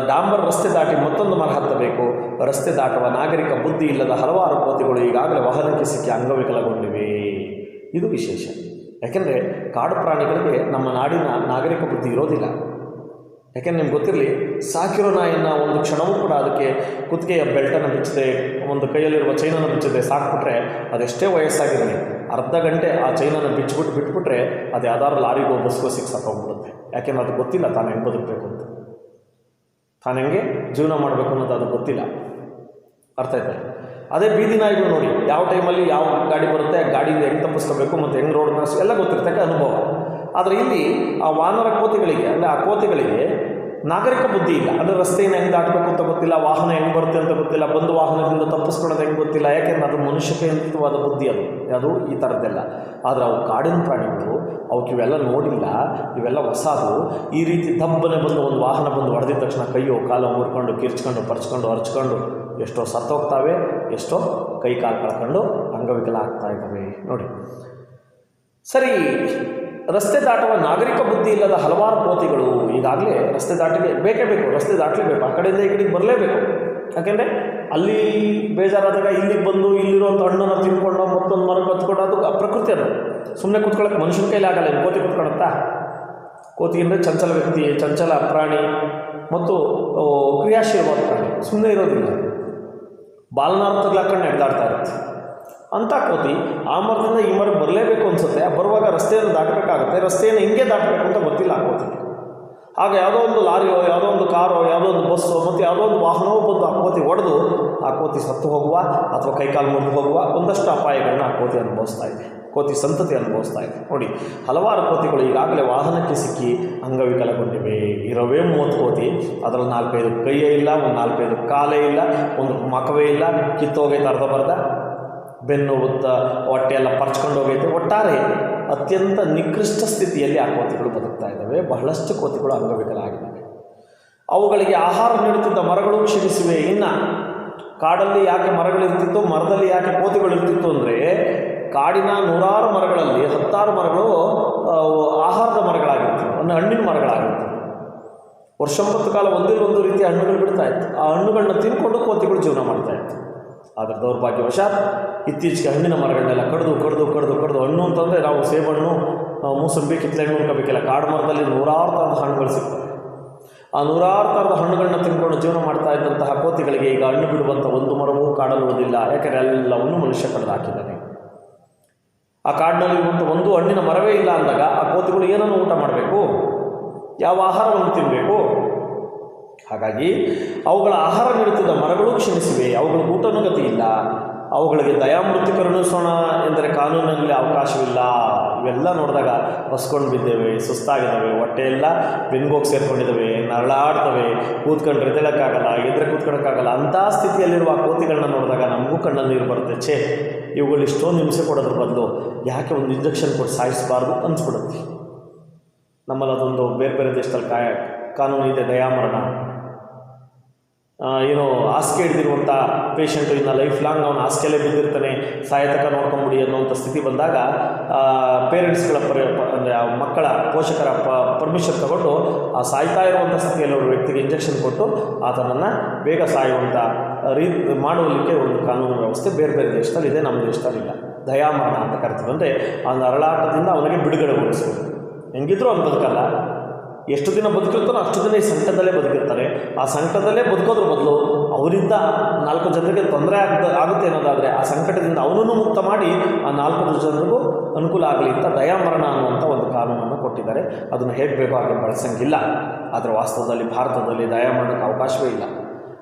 ಡಾಂಬರ್ ರಸ್ತೆ ದಾಟಿ ಮತ್ತೊಂದು ಮರ ಹತ್ತಬೇಕು. ರಸ್ತೆ ದಾಟುವ ನಾಗರಿಕ ಬುದ್ಧಿ ಇಲ್ಲದ ಹಲವಾರು ಕೋತಿಗಳು ಈಗಾಗಲೇ ವಾಹನಕ್ಕೆ ಸಿಕ್ಕಿ ಅಂಗವಿಕಲಗೊಂಡಿವೆ. ಇದು ವಿಶೇಷ. ಯಾಕೆಂದರೆ ಕಾಡು ಪ್ರಾಣಿಗಳಿಗೆ ನಮ್ಮ ನಾಡಿನ ನಾಗರಿಕ ಬುದ್ಧಿ ಇರೋದಿಲ್ಲ. ಯಾಕೆಂದರೆ ನಿಮ್ಗೆ ಗೊತ್ತಿರಲಿ, ಸಾಕಿರೋ ನಾಯಿಯನ್ನು ಒಂದು ಕ್ಷಣವೂ ಕೂಡ ಅದಕ್ಕೆ ಕುತ್ತಿಗೆಯ ಬೆಲ್ಟನ್ನು ಬಿಚ್ಚದೆ, ಒಂದು ಕೈಯಲ್ಲಿರುವ ಚೈನನ್ನು ಬಿಚ್ಚದೆ ಸಾಕ್ಬಿಟ್ರೆ, ಅದೆಷ್ಟೇ ವಯಸ್ಸಾಗಿರಲಿ ಅರ್ಧ ಗಂಟೆ ಆ ಚೈನನ್ನು ಬಿಟ್ಬಿಟ್ರೆ ಅದು ಯಾವ್ದಾದ್ರು ಲಾರಿಗೋ ಬಸ್ಗೋ ಸಿಕ್ಸಾಕೋಗ್ಬಿಡುತ್ತೆ. ಯಾಕೆಂದ್ರೆ ಅದು ಗೊತ್ತಿಲ್ಲ ತಾನು ಹೆಂಗೆ ಬದುಕಬೇಕು ಅಂತ, ತಾನು ಹೆಂಗೆ ಜೀವನ ಮಾಡಬೇಕು ಅನ್ನೋದು ಅದು ಗೊತ್ತಿಲ್ಲ. ಅರ್ಥ ಆಯ್ತಾ? ಅದೇ ಬೀದಿ ನಾಯಿಗಳು ನೋಡಿ, ಯಾವ ಟೈಮಲ್ಲಿ ಯಾವ ಗಾಡಿ ಬರುತ್ತೆ, ಆ ಗಾಡಿಯಿಂದ ಹೆಂಗೆ ತಪ್ಪಿಸ್ಕೋಬೇಕು ಮತ್ತು ಹೆಂಗೆ ರೋಡ್ ಎಲ್ಲ ಗೊತ್ತಿರ್ತಕ್ಕ ಅನುಭವ. ಆದರೆ ಇಲ್ಲಿ ಆ ವಾನರ ಕೋತಿಗಳಿಗೆ, ಅಂದರೆ ಆ ಕೋತಿಗಳಿಗೆ ನಾಗರಿಕ ಬುದ್ಧಿ ಇಲ್ಲ. ಅಂದರೆ ರಸ್ತೆಯನ್ನು ಹೆಂಗೆ ದಾಟಬೇಕು ಅಂತ ಗೊತ್ತಿಲ್ಲ, ವಾಹನ ಹೆಂಗೆ ಬರುತ್ತೆ ಅಂತ ಗೊತ್ತಿಲ್ಲ, ಬಂದು ವಾಹನದಿಂದ ತಪ್ಪಿಸ್ಕೊಳ್ಳೋದು ಹೆಂಗೆ ಗೊತ್ತಿಲ್ಲ. ಯಾಕೆಂದರೆ ಅದು ಮನುಷ್ಯಕೇಂದ್ರಿತವಾದ ಬುದ್ಧಿ, ಅದು ಈ ಥರದ್ದೆಲ್ಲ. ಆದರೆ ಅವು ಕಾಡಿನ ಪ್ರಾಣಿಗಳು, ಅವಕ್ಕೆ ಇವೆಲ್ಲ ನೋಡಿಲ್ಲ, ಇವೆಲ್ಲ ಹೊಸದು. ಈ ರೀತಿ ದಬ್ಬನೆ ಬಂದು ಒಂದು ವಾಹನ ಬಂದು ಹೊಡೆದಿದ ತಕ್ಷಣ ಕೈಯೋ ಕಾಲೋ ಮುರ್ಕೊಂಡು ಕಿರ್ಚ್ಕೊಂಡು ಪರ್ಚ್ಕೊಂಡು ಹರ್ಚ್ಕೊಂಡು ಎಷ್ಟೋ ಸತ್ತೋಗ್ತಾವೆ, ಎಷ್ಟೋ ಕೈ ಕಾಲು ಕಳ್ಕೊಂಡು ಅಂಗವಿಕಲ ಆಗ್ತಾ ಇದ್ದಾವೆ ನೋಡಿ. ಸರಿ, ರಸ್ತೆ ದಾಟುವ ನಾಗರಿಕ ಬುದ್ಧಿ ಇಲ್ಲದ ಹಲವಾರು ಕೋತಿಗಳು ಈಗಾಗಲೇ ರಸ್ತೆ ಬೇಕೇ ಬೇಕು, ರಸ್ತೆ ದಾಟಲೇಬೇಕು, ಆ ಕಡೆಯಿಂದ ಈ ಕಡೆಗೆ ಬರಲೇಬೇಕು. ಯಾಕೆಂದರೆ ಅಲ್ಲಿ ಬೇಜಾರಾದಾಗ ಇಲ್ಲಿಗೆ ಬಂದು ಇಲ್ಲಿರುವಂಥ ಹಣ್ಣನ್ನು ತಿನ್ಕೊಂಡು ಮತ್ತೊಂದು ಮರಕ್ಕೆ ಹತ್ಕೊಂಡು ಅದು ಪ್ರಕೃತಿ. ಅದು ಸುಮ್ಮನೆ ಕೂತ್ಕೊಳ್ಳೋಕೆ ಮನುಷ್ಯನ ಕೈಲಿ ಆಗಲ್ಲ. ಕೋತಿ ಕೂತ್ಕೊಳ್ಳುತ್ತಾ? ಕೋತಿ ಅಂದರೆ ಚಂಚಲ ವ್ಯಕ್ತಿ, ಚಂಚಲ ಪ್ರಾಣಿ ಮತ್ತು ಕ್ರಿಯಾಶೀಲವಾದ ಪ್ರಾಣಿ, ಸುಮ್ಮನೆ ಇರೋದಿಲ್ಲ. ಬಾಲನಾರು ತಗ್ಲಾಕೊಂಡು ನಡೆದಾಡ್ತಾ ಇರುತ್ತೆ. ಅಂಥ ಕೋತಿ ಆ ಮರದಿಂದ ಈ ಮರಕ್ಕೆ ಬರಲೇಬೇಕು ಅನಿಸುತ್ತೆ. ಬರುವಾಗ ರಸ್ತೆಯನ್ನು ದಾಟಬೇಕಾಗುತ್ತೆ. ರಸ್ತೆಯನ್ನು ಹಿಂಗೆ ದಾಟಬೇಕು ಅಂತ ಗೊತ್ತಿಲ್ಲ ಆ ಕೋತಿಗೆ. ಆಗ ಯಾವುದೋ ಒಂದು ಲಾರಿಯೋ, ಯಾವುದೋ ಒಂದು ಕಾರೋ, ಯಾವುದೋ ಒಂದು ಬಸ್ಸೋ ಮತ್ತು ಯಾವುದೋ ಒಂದು ವಾಹನವೋ ಬಂದು ಆ ಕೋತಿ ಹೊಡೆದು ಆ ಕೋತಿ ಸತ್ತು ಹೋಗುವ ಅಥವಾ ಕೈಕಾಲು ಮುರಿದು ಹೋಗುವ ಒಂದಷ್ಟು ಅಪಾಯಗಳನ್ನ ಆ ಕೋತಿ ಅನುಭವಿಸ್ತಾ ಇದೆ, ಕೋತಿ ಸಂತತಿ ಅನುಭವಿಸ್ತಾ ಇದೆ ನೋಡಿ. ಹಲವಾರು ಕೋತಿಗಳು ಈಗಾಗಲೇ ವಾಹನಕ್ಕೆ ಸಿಕ್ಕಿ ಅಂಗವಿಕಲಗೊಂಡಿವೆ. ಇರೋವೇ 30 ಕೋತಿ, ಅದರಲ್ಲಿ 4-5 ಕೈಯೇ ಇಲ್ಲ, ಒಂದು 4-5 ಕಾಲೇ ಇಲ್ಲ, ಒಂದು ಮಕವೇ ಇಲ್ಲ, ಕಿತ್ತೋಗೈತೆ ಅರ್ಧಬರ್ಧ, ಬೆನ್ನು ಉದ್ದ ಹೊಟ್ಟೆಯೆಲ್ಲ ಪರ್ಚ್ಕೊಂಡು ಹೋಗೈತೆ. ಒಟ್ಟಾರೆ ಅತ್ಯಂತ ನಿಕೃಷ್ಟ ಸ್ಥಿತಿಯಲ್ಲಿ ಆ ಕೋತಿಗಳು ಬದುಕ್ತಾ ಇದ್ದಾವೆ. ಬಹಳಷ್ಟು ಕೋತಿಗಳು ಅಂಗವಿಕಲ ಆಗಿದ್ದಾವೆ. ಅವುಗಳಿಗೆ ಆಹಾರ ನೀಡುತ್ತಿದ್ದ ಮರಗಳು ಕ್ಷೀಣಿಸಿವೆ. ಇನ್ನು ಕಾಡಲ್ಲಿ ಯಾಕೆ ಮರಗಳಿರ್ತಿತ್ತು, ಮರದಲ್ಲಿ ಯಾಕೆ ಕೋತಿಗಳಿರ್ತಿತ್ತು ಅಂದರೆ, ಕಾಡಿನ 100 ಮರಗಳಲ್ಲಿ 10 ಮರಗಳು ಆಹಾರದ ಮರಗಳಾಗಿರ್ತವೆ, ಅಂದರೆ ಹಣ್ಣಿನ ಮರಗಳಾಗಿರ್ತವೆ. ವರ್ಷಂಬತ್ತು ಕಾಲ ಒಂದಿಲ್ಲೊಂದು ರೀತಿಯ ಹಣ್ಣುಗಳು ಬಿಡ್ತಾ ಇತ್ತು. ಆ ಹಣ್ಣುಗಳನ್ನ ತಿನ್ಕೊಂಡು ಕೋತಿಗಳು ಜೀವನ ಮಾಡ್ತಾ ಇತ್ತು. ಆದರೆ ದೌರ್ಭಾಗ್ಯವಶಾತ್ ಇತ್ತೀಚೆಗೆ ಹಣ್ಣಿನ ಮರಗಳನ್ನೆಲ್ಲ ಕಡ್ದು ಹಣ್ಣು ಅಂತಂದರೆ ನಾವು ಸೇಬಣ್ಣು, ಮೂಸಂಬಿ, ಕಿತ್ತಳೆ ಹಣ್ಣು ಅನ್ಕೋಬೇಕಿಲ್ಲ. ಕಾಡು ಮರದಲ್ಲಿ 100 ಥರದ ಹಣ್ಣುಗಳು ಸಿಗ್ತವೆ. ಆ 100 ಥರದ ಹಣ್ಣುಗಳನ್ನ ತಿನ್ಕೊಂಡು ಜೀವನ ಮಾಡ್ತಾ ಇದ್ದಂತಹ ಕೋತಿಗಳಿಗೆ ಈಗ ಹಣ್ಣು ಬಿಡುವಂಥ ಒಂದು ಮರವೂ ಕಾಡಲ್ಲಿ ಉಳಿದಿಲ್ಲ. ಯಾಕೆಂದರೆ ಎಲ್ಲವನ್ನೂ ಮನುಷ್ಯ ಕಡ್ದು ಹಾಕಿದ್ದಾನೆ. ಆ ಕಾಡಿನಲ್ಲಿ ಒಂದು ಹಣ್ಣಿನ ಮರವೇ ಇಲ್ಲ ಅಂದಾಗ ಆ ಕೋತಿಗಳು ಏನನ್ನು ಊಟ ಮಾಡಬೇಕು, ಯಾವ ಆಹಾರವನ್ನು ತಿನ್ನಬೇಕು? ಹಾಗಾಗಿ ಅವುಗಳ ಆಹಾರ ನೀಡುತ್ತಿದ್ದ ಮರಗಳು ಕ್ಷೀಣಿಸಿವೆ. ಅವುಗಳ ಊಟನೂ ಗತಿ ಇಲ್ಲ. ಅವುಗಳಿಗೆ ದಯಾಮೃತ್ಯು ಕರುಣಿಸೋಣ ಎಂದರೆ ಕಾನೂನಿನಲ್ಲಿ ಅವಕಾಶವಿಲ್ಲ. ಇವೆಲ್ಲ ನೋಡಿದಾಗ ಹೊಸ್ಕೊಂಡು ಬಿದ್ದೇವೆ, ಸುಸ್ತಾಗಿದ್ದಾವೆ, ಹೊಟ್ಟೆಯೆಲ್ಲ ಬೆನ್ಗೋಗಿ ಸೇರ್ಕೊಂಡಿದ್ದಾವೆ, ನರಳಾಡ್ತವೆ, ಕೂತ್ಕೊಂಡ್ರೆ ಎದ್ದೇಳಕ್ಕಾಗಲ್ಲ, ಎದ್ರೆ ಕೂತ್ಕೊಳ್ಳೋಕ್ಕಾಗಲ್ಲ. ಅಂಥ ಸ್ಥಿತಿಯಲ್ಲಿರುವ ಕೋತಿಗಳನ್ನ ನೋಡಿದಾಗ ನಮಗೂ ಕಣ್ಣಲ್ಲಿ ನೀರು ಬರುತ್ತೆ. ಇವುಗಳು ಇಷ್ಟೊಂದು ಹಿಂಸೆ ಕೊಡೋದ್ರ ಬದಲು ಯಾಕೆ ಒಂದು ಇಂಜೆಕ್ಷನ್ ಕೊಟ್ಟು ಸಾಯಿಸಬಾರ್ದು ಅನಿಸ್ಬಿಡುತ್ತೆ. ನಮ್ಮಲ್ಲಿ ಅದೊಂದು ಬೇರೆ ದೇಶದಲ್ಲಿ ಕಾನೂನು ಇದೆ, ದಯಾಮರಣ. ಏನೋ ಹಾಸಿಗೆ ಹಿಡಿದಿರುವಂಥ ಪೇಷಂಟು ಇನ್ನು ಲೈಫ್ ಲಾಂಗ್ ಅವನು ಹಾಸಿಗೆಯಲ್ಲೇ ಬಿದ್ದಿರ್ತಾನೆ, ಸಾಯತಕ ನೋಡ್ಕೊಂಬಿಡಿ ಅನ್ನೋಂಥ ಸ್ಥಿತಿ ಬಂದಾಗ ಪೇರೆಂಟ್ಸ್ಗಳ ಅಂದರೆ ಮಕ್ಕಳ ಪೋಷಕರ ಪರ್ಮಿಷನ್ ತಗೊಂಡು ಆ ಸಾಯ್ತಾ ಇರುವಂಥ ಸ್ಥಿತಿಯಲ್ಲಿ ಒಬ್ಬ ವ್ಯಕ್ತಿಗೆ ಇಂಜೆಕ್ಷನ್ ಕೊಟ್ಟು ಆತನನ್ನು ಬೇಗ ಸಾಯುವಂಥ ಮಾಡುವಲಿಕ್ಕೆ ಒಂದು ಕಾನೂನು ವ್ಯವಸ್ಥೆ ಬೇರೆ ದೇಶದಲ್ಲಿ ಇದೆ, ನಮ್ಮ ದೇಶದಲ್ಲಿ ಇಲ್ಲ. ದಯಾಮರಣ ಅಂತ ಕರಿತೀವಿ. ಅಂದರೆ ಆ ನರಳಾಟದಿಂದ ಅವನಿಗೆ ಬಿಡುಗಡೆಗೊಳಿಸೋದು. ಹೆಂಗಿದ್ರೂ ಅವ್ನು ಬದುಕಲ್ಲ, ಎಷ್ಟು ದಿನ ಬದುಕಿರ್ತಾನೋ ಅಷ್ಟು ದಿನ ಈ ಸಂಕಟದಲ್ಲೇ ಬದುಕಿರ್ತಾರೆ. ಆ ಸಂಕಟದಲ್ಲೇ ಬದುಕೋದ್ರ ಬದಲು ಅವರಿಂದ 4 ಜನರಿಗೆ ತೊಂದರೆ ಆಗುತ್ತೆ ಅನ್ನೋದಾದರೆ ಆ ಸಂಕಟದಿಂದ ಅವನನ್ನು ಮುಕ್ತ ಮಾಡಿ ಆ 4 ಜನರಿಗೂ ಅನುಕೂಲ ಆಗಲಿ ಅಂತ ದಯಾಮರಣ ಅನ್ನುವಂಥ ಒಂದು ಕಾನೂನನ್ನು ಕೊಟ್ಟಿದ್ದಾರೆ. ಅದನ್ನು ಹೇಗೆ ಬೇಕೋ ಹಾಗೆ ಬಳಸಂಗಿಲ್ಲ. ಆದರೆ ವಾಸ್ತವದಲ್ಲಿ ಭಾರತದಲ್ಲಿ ದಯಾಮರಣಕ್ಕೆ ಅವಕಾಶವೇ ಇಲ್ಲ.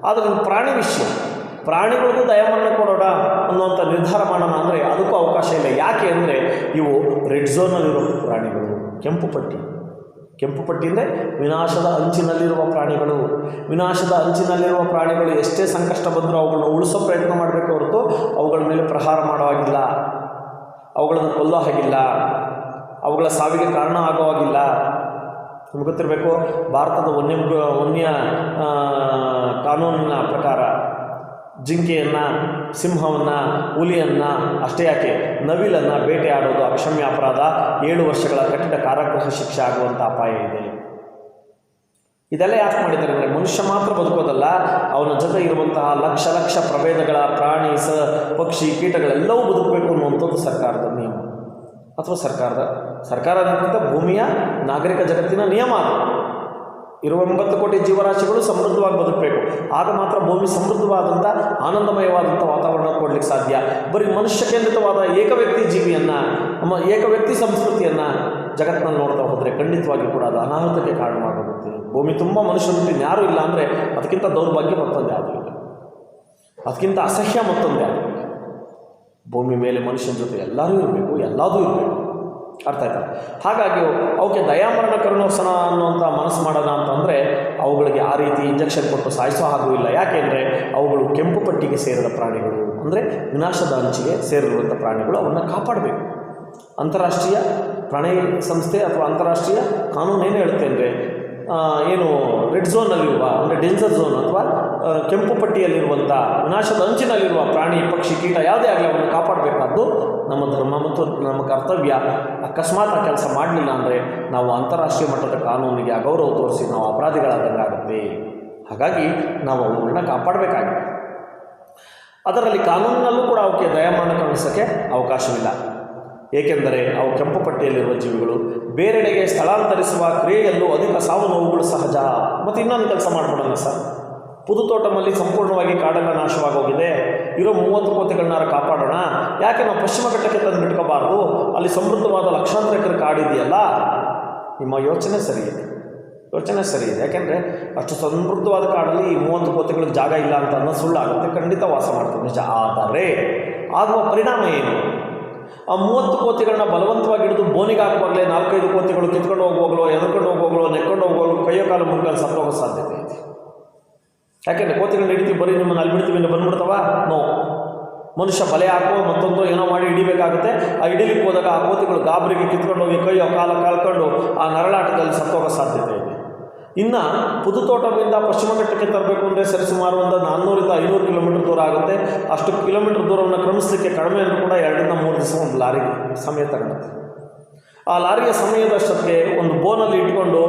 ಆದರೆ ಪ್ರಾಣಿ ವಿಷಯ, ಪ್ರಾಣಿಗಳಿಗೂ ದಯಾಮರಣ ಕೊಡೋಣ ಅನ್ನುವಂಥ ನಿರ್ಧಾರ ಮಾಡೋಣ ಅಂದರೆ ಅದಕ್ಕೂ ಅವಕಾಶ ಇಲ್ಲ. ಯಾಕೆ ಅಂದರೆ ಇವು ರೆಡ್ ಝೋನಲ್ಲಿರೋ ಪ್ರಾಣಿಗಳು. ಕೆಂಪು ಪಟ್ಟಿ ಅಂದರೆ ವಿನಾಶದ ಅಂಚಿನಲ್ಲಿರುವ ಪ್ರಾಣಿಗಳು. ವಿನಾಶದ ಅಂಚಿನಲ್ಲಿರುವ ಪ್ರಾಣಿಗಳು ಎಷ್ಟೇ ಸಂಕಷ್ಟ ಬಂದರೂ ಅವುಗಳನ್ನ ಉಳಿಸೋ ಪ್ರಯತ್ನ ಮಾಡಬೇಕು ಹೊರತು ಅವುಗಳ ಮೇಲೆ ಪ್ರಹಾರ ಮಾಡೋ ಹಾಗಿಲ್ಲ, ಅವುಗಳನ್ನು ಕೊಲ್ಲೋ ಹಾಗಿಲ್ಲ, ಅವುಗಳ ಸಾವಿಗೆ ಕಾರಣ ಆಗೋ ಹಾಗಿಲ್ಲ. ನಿಮ್ಗೆ ಗೊತ್ತಿರಬೇಕು, ಭಾರತದ ವನ್ಯ ಕಾನೂನಿನ ಪ್ರಕಾರ ಜಿಂಕೆಯನ್ನು, ಸಿಂಹವನ್ನು, ಹುಲಿಯನ್ನು, ಅಷ್ಟೇ ಯಾಕೆ ನವಿಲನ್ನು ಬೇಟೆಯಾಡೋದು ಅಕ್ಷಮ್ಯ ಅಪರಾಧ, 7 ವರ್ಷಗಳ ಕಠಿಣ ಕಾರಾಗೃಹ ಶಿಕ್ಷೆ ಆಗುವಂಥ ಅಪಾಯ ಇದೆ. ಇದೆಲ್ಲ ಯಾಕೆ ಮಾಡಿದ್ದಾರೆ ಅಂದರೆ ಮನುಷ್ಯ ಮಾತ್ರ ಬದುಕೋದಲ್ಲ, ಅವನ ಜೊತೆ ಇರುವಂತಹ ಲಕ್ಷ ಲಕ್ಷ ಪ್ರಭೇದಗಳ ಪ್ರಾಣಿ, ಪಕ್ಷಿ, ಕೀಟಗಳೆಲ್ಲವೂ ಬದುಕಬೇಕು ಅನ್ನುವಂಥದ್ದು ಸರ್ಕಾರದ ನಿಯಮ, ಅಥವಾ ಸರ್ಕಾರದಿಂದ ಭೂಮಿಯ ನಾಗರಿಕ ಜಗತ್ತಿನ ನಿಯಮ. ಅದು ಇರುವ 80 ಕೋಟಿ ಜೀವರಾಶಿಗಳು ಸಮೃದ್ಧವಾಗಿ ಬದುಕಬೇಕು. ಆಗ ಮಾತ್ರ ಭೂಮಿ ಸಮೃದ್ಧವಾದಂಥ ಆನಂದಮಯವಾದಂಥ ವಾತಾವರಣ ಕೊಡಲಿಕ್ಕೆ ಸಾಧ್ಯ. ಬರೀ ಮನುಷ್ಯ ಕೇಂದ್ರಿತವಾದ ಏಕವ್ಯಕ್ತಿ ಜೀವಿಯನ್ನು, ಏಕವ್ಯಕ್ತಿ ಸಂಸ್ಕೃತಿಯನ್ನು ಜಗತ್ತಿನಲ್ಲಿ ನೋಡ್ತಾ ಹೋದರೆ ಖಂಡಿತವಾಗಿ ಕೂಡ ಅದು ಅನಾಹುತಕ್ಕೆ ಕಾರಣವಾಗುತ್ತೆ. ಭೂಮಿ ತುಂಬ ಮನುಷ್ಯರು ಯಾರೂ ಇಲ್ಲ ಅಂದರೆ ಅದಕ್ಕಿಂತ ದೌರ್ಭಾಗ್ಯ ಮತ್ತೊಂದು ಯಾವುದೂ ಇಲ್ಲ, ಅದಕ್ಕಿಂತ ಅಸಹ್ಯ ಮತ್ತೊಂದು ಯಾವುದೂ ಇಲ್ಲ. ಭೂಮಿ ಮೇಲೆ ಮನುಷ್ಯನ ಜೊತೆ ಎಲ್ಲರೂ ಇರಬೇಕು, ಎಲ್ಲದೂ ಇರಬೇಕು. ಅರ್ಥ ಆಯ್ತಾ? ಹಾಗಾಗಿ ಅವಕ್ಕೆ ದಯಾಮರಣ ಕರುಣೋತ್ಸವ ಅನ್ನುವಂಥ ಮನಸ್ಸು ಮಾಡೋಣ ಅಂತಂದರೆ ಅವುಗಳಿಗೆ ಆ ರೀತಿ ಇಂಜೆಕ್ಷನ್ ಕೊಟ್ಟು ಸಾಯಿಸೋ ಹಾಗೂ ಇಲ್ಲ. ಯಾಕೆಂದರೆ ಅವುಗಳು ಕೆಂಪು ಪಟ್ಟಿಗೆ ಸೇರಿದ ಪ್ರಾಣಿಗಳು, ಅಂದರೆ ವಿನಾಶದ ಅಂಚಿಗೆ ಸೇರಿರುವಂಥ ಪ್ರಾಣಿಗಳು. ಅವನ್ನು ಕಾಪಾಡಬೇಕು. ಅಂತಾರಾಷ್ಟ್ರೀಯ ಪ್ರಾಣಿ ಸಂಸ್ಥೆ ಅಥವಾ ಅಂತಾರಾಷ್ಟ್ರೀಯ ಕಾನೂನು ಏನು ಹೇಳುತ್ತೆ ಅಂದರೆ, ಏನು ರೆಡ್ ಝೋನಲ್ಲಿರುವ ಅಂದರೆ ಡೇಂಜರ್ ಝೋನ್ ಅಥವಾ ಕೆಂಪು ಪಟ್ಟಿಯಲ್ಲಿರುವಂಥ ವಿನಾಶದ ಅಂಚಿನಲ್ಲಿರುವ ಪ್ರಾಣಿ, ಪಕ್ಷಿ, ಕೀಟ ಯಾವುದೇ ಆಗಲಿ ಅವನ್ನು ಕಾಪಾಡಬೇಕಾದ್ದು ನಮ್ಮ ಧರ್ಮ ಮತ್ತು ನಮ್ಮ ಕರ್ತವ್ಯ. ಅಕಸ್ಮಾತ್ ಆ ಕೆಲಸ ಮಾಡಲಿಲ್ಲ ಅಂದರೆ ನಾವು ಅಂತಾರಾಷ್ಟ್ರೀಯ ಮಟ್ಟದ ಕಾನೂನಿಗೆ ಅಗೌರವ ತೋರಿಸಿ ನಾವು ಅಪರಾಧಿಗಳಾದಂಗಾಗುತ್ತೆ. ಹಾಗಾಗಿ ನಾವು ಅವುಗಳನ್ನ ಕಾಪಾಡಬೇಕಾಗಿದೆ. ಅದರಲ್ಲಿ ಕಾನೂನಿನಲ್ಲೂ ಕೂಡ ಅವಕ್ಕೆ ದಯಾಮರಣ ಕರುಣಿಸೋಕ್ಕೆ ಅವಕಾಶವಿಲ್ಲ. ಏಕೆಂದರೆ ಅವು ಕೆಂಪು ಪಟ್ಟಿಯಲ್ಲಿರುವ ಜೀವಿಗಳು. ಬೇರೆಡೆಗೆ ಸ್ಥಳಾಂತರಿಸುವ ಕ್ರಿಯೆಯಲ್ಲೂ ಅಧಿಕ ಸಾವು ನೋವುಗಳು ಸಹಜ. ಮತ್ತು ಇನ್ನೊಂದು ಕೆಲಸ ಮಾಡಿಬಿಡೋಣ ಸರ್, ಪುದುತೋಟಮಲ್ಲಿ ಸಂಪೂರ್ಣವಾಗಿ ಕಾಡೆಲ್ಲ ನಾಶವಾಗೋಗಿದೆ, ಇರೋ 30 ಕೋತಿಗಳನ್ನಾರ ಕಾಪಾಡೋಣ, ಯಾಕೆ ನಾವು ಪಶ್ಚಿಮ ಘಟ್ಟಕ್ಕೆ ತಂದು ಬಿಟ್ಕೋಬಾರ್ದು, ಅಲ್ಲಿ ಸಮೃದ್ಧವಾದ ಲಕ್ಷಾಂತರ ಎಕರೆ ಕಾಡಿದೆಯಲ್ಲ. ನಿಮ್ಮ ಯೋಚನೆ ಸರಿ ಇದೆ. ಯಾಕೆಂದರೆ ಅಷ್ಟು ಸಮೃದ್ಧವಾದ ಕಾಡಲ್ಲಿ 30 ಕೋತಿಗಳಿಗೆ ಜಾಗ ಇಲ್ಲ ಅಂತ ಅನ್ನೋ ಸುಳ್ಳಾಗುತ್ತೆ. ಖಂಡಿತ ವಾಸ ಮಾಡ್ತದೆ ನಿಜ. ಆದರೆ ಆಗುವ ಪರಿಣಾಮ ಏನು? ಆ 30 ಕೋತಿಗಳನ್ನ ಬಲವಂತವಾಗಿ ಹಿಡಿದು ಬೋನಿಗೆ ಹಾಕುವಾಗಲೇ 4-5 ಕೋತಿಗಳು ಕಿತ್ಕೊಂಡು ಹೋಗುವಾಗಲೋ, ಎದ್ಕೊಂಡು ಹೋಗುವಾಗಲೋ, ನೆಕ್ಕೊಂಡು ಹೋಗುವಾಗಲೋ, ಕೈಯೋ ಕಾಲು ಮುಳುಗಲು ಸತ್ತೋಗೋ ಸಾಧ್ಯತೆ ಇದೆ. ಯಾಕೆಂದರೆ ಕೋತಿಗಳನ್ನ ಹಿಡಿತೀವಿ, ಬರೀ ನಿಮ್ಮನ್ನು ಅಲ್ಲಿ ಬಿಡ್ತೀವಿ ಅಂತ ಬಂದ್ಬಿಡ್ತಾವ? ನೋ. ಮನುಷ್ಯ ಬಲೆ ಹಾಕೋ ಮತ್ತೊಂದು ಏನೋ ಮಾಡಿ ಹಿಡಿಬೇಕಾಗುತ್ತೆ. ಆ ಹಿಡಿಲಿಕ್ಕೆ ಹೋದಾಗ ಆ ಕೋತಿಗಳು ಗಾಬರಿಗೆ ಕಿತ್ಕೊಂಡು ಹೋಗಿ ಕೈಯೋ ಕಾಲ ಕಳ್ಕೊಂಡು ಆ ನರಳಾಟದಲ್ಲಿ ಸತ್ತೋಗೋ ಸಾಧ್ಯತೆ ಇದೆ. ಇನ್ನು ಪುದುತೋಟದಿಂದ ಪಶ್ಚಿಮ ಘಟ್ಟಕ್ಕೆ ತರಬೇಕು ಅಂದರೆ ಸರಿಸುಮಾರು ಒಂದು 400-500 ಕಿಲೋಮೀಟರ್ ದೂರ ಆಗುತ್ತೆ. ಅಷ್ಟು ಕಿಲೋಮೀಟರ್ ದೂರವನ್ನು ಕ್ರಮಿಸಲಿಕ್ಕೆ ಕಡಿಮೆ ಅಂದರೂ ಕೂಡ 2-3 ದಿವಸ ಒಂದು ಲಾರಿಗೆ ಸಮಯ ತಗೊಳುತ್ತೆ. ಆ ಲಾರಿಯ ಸಮಯದಷ್ಟಕ್ಕೆ ಒಂದು ಬೋನಲ್ಲಿ ಇಟ್ಕೊಂಡು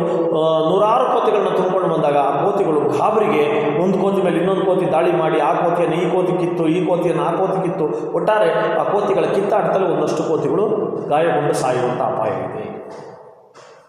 100 ಕೋತಿಗಳನ್ನ ತುಂಬಿಕೊಂಡು ಬಂದಾಗ ಆ ಕೋತಿಗಳು ಗಾಬರಿಗೆ ಒಂದು ಕೋತಿ ಮೇಲೆ ಇನ್ನೊಂದು ಕೋತಿ ದಾಳಿ ಮಾಡಿ ಆ ಕೋತಿಯನ್ನು ಈ ಕೋತಿ ಕಿತ್ತು, ಈ ಕೋತಿಯನ್ನು ಆ ಕೋತಿ ಕಿತ್ತು, ಒಟ್ಟಾರೆ ಆ ಕೋತಿಗಳ ಕಿತ್ತಾಟದಲ್ಲಿ ಒಂದಷ್ಟು ಕೋತಿಗಳು ಗಾಯಗೊಂಡು ಸಾಯುವಂಥ ಅಪಾಯ ಇದೆ.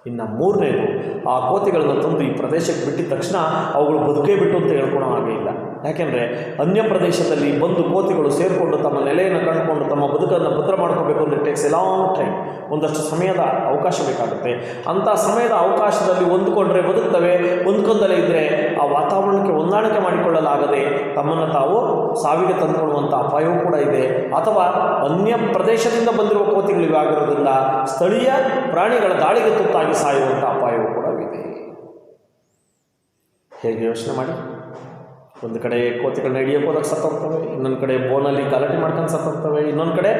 ಇನ್ನು 3ನೇದು, ಆ ಕೋತಿಗಳನ್ನು ತಂದು ಈ ಪ್ರದೇಶಕ್ಕೆ ಬಿಟ್ಟಿದ ತಕ್ಷಣ ಅವುಗಳು ಬದುಕೇ ಬಿಟ್ಟು ಅಂತ ಹೇಳ್ಕೊಳೋ ಹಾಗೆ ಇಲ್ಲ. ಯಾಕೆಂದರೆ ಅನ್ಯ ಪ್ರದೇಶದಲ್ಲಿ ಬಂದು ಕೋತಿಗಳು ಸೇರಿಕೊಂಡು ತಮ್ಮ ನೆಲೆಯನ್ನು ಕಂಡುಕೊಂಡು ತಮ್ಮ ಬದುಕನ್ನು ಭದ್ರ ಮಾಡ್ಕೋಬೇಕು ಅಂದರೆ ಟೇಕ್ಸ್ ಎ ಲಾಂಗ್ ಟೈಮ್. ಒಂದಷ್ಟು ಸಮಯದ ಅವಕಾಶ ಬೇಕಾಗುತ್ತೆ. ಅಂಥ ಸಮಯದ ಅವಕಾಶದಲ್ಲಿ ಹೊಂದಿಕೊಂಡ್ರೆ ಬದುಕ್ತವೆ, ಹೊಂದ್ಕೊಂಡಲೇ ಇದ್ದರೆ ಆ ವಾತಾವರಣಕ್ಕೆ ಹೊಂದಾಣಿಕೆ ಮಾಡಿಕೊಳ್ಳಲಾಗದೆ ತಮ್ಮನ್ನು ತಾವು ಸಾವಿಗೆ ತಂದುಕೊಳ್ಳುವಂಥ ಅಪಾಯವೂ ಕೂಡ ಇದೆ. ಅಥವಾ ಅನ್ಯ ಪ್ರದೇಶದಿಂದ ಬಂದಿರುವ ಕೋತಿಗಳಿವೆ ಆಗಿರೋದ್ರಿಂದ ಸ್ಥಳೀಯ ಪ್ರಾಣಿಗಳ ದಾಳಿಗೆ ತುತ್ತಾಗಿ ಸಾಯುವಂಥ ಅಪಾಯವೂ ಕೂಡ ಇದೆ. ಹೇಗೆ ಯೋಚನೆ ಮಾಡಿ, ಒಂದು ಕಡೆ ಕೋತಿಗಳನ್ನ ಹಿಡಿಯೋಕೆ ಹೋದಾಗ ಸತ್ತೋಗ್ತವೆ, ಇನ್ನೊಂದು ಕಡೆ ಬೋನಲ್ಲಿ ಗಲಾಟೆ ಮಾಡ್ಕೊಂಡು ಸತ್ತೋಗ್ತವೆ, ಇನ್ನೊಂದು ಕಡೆ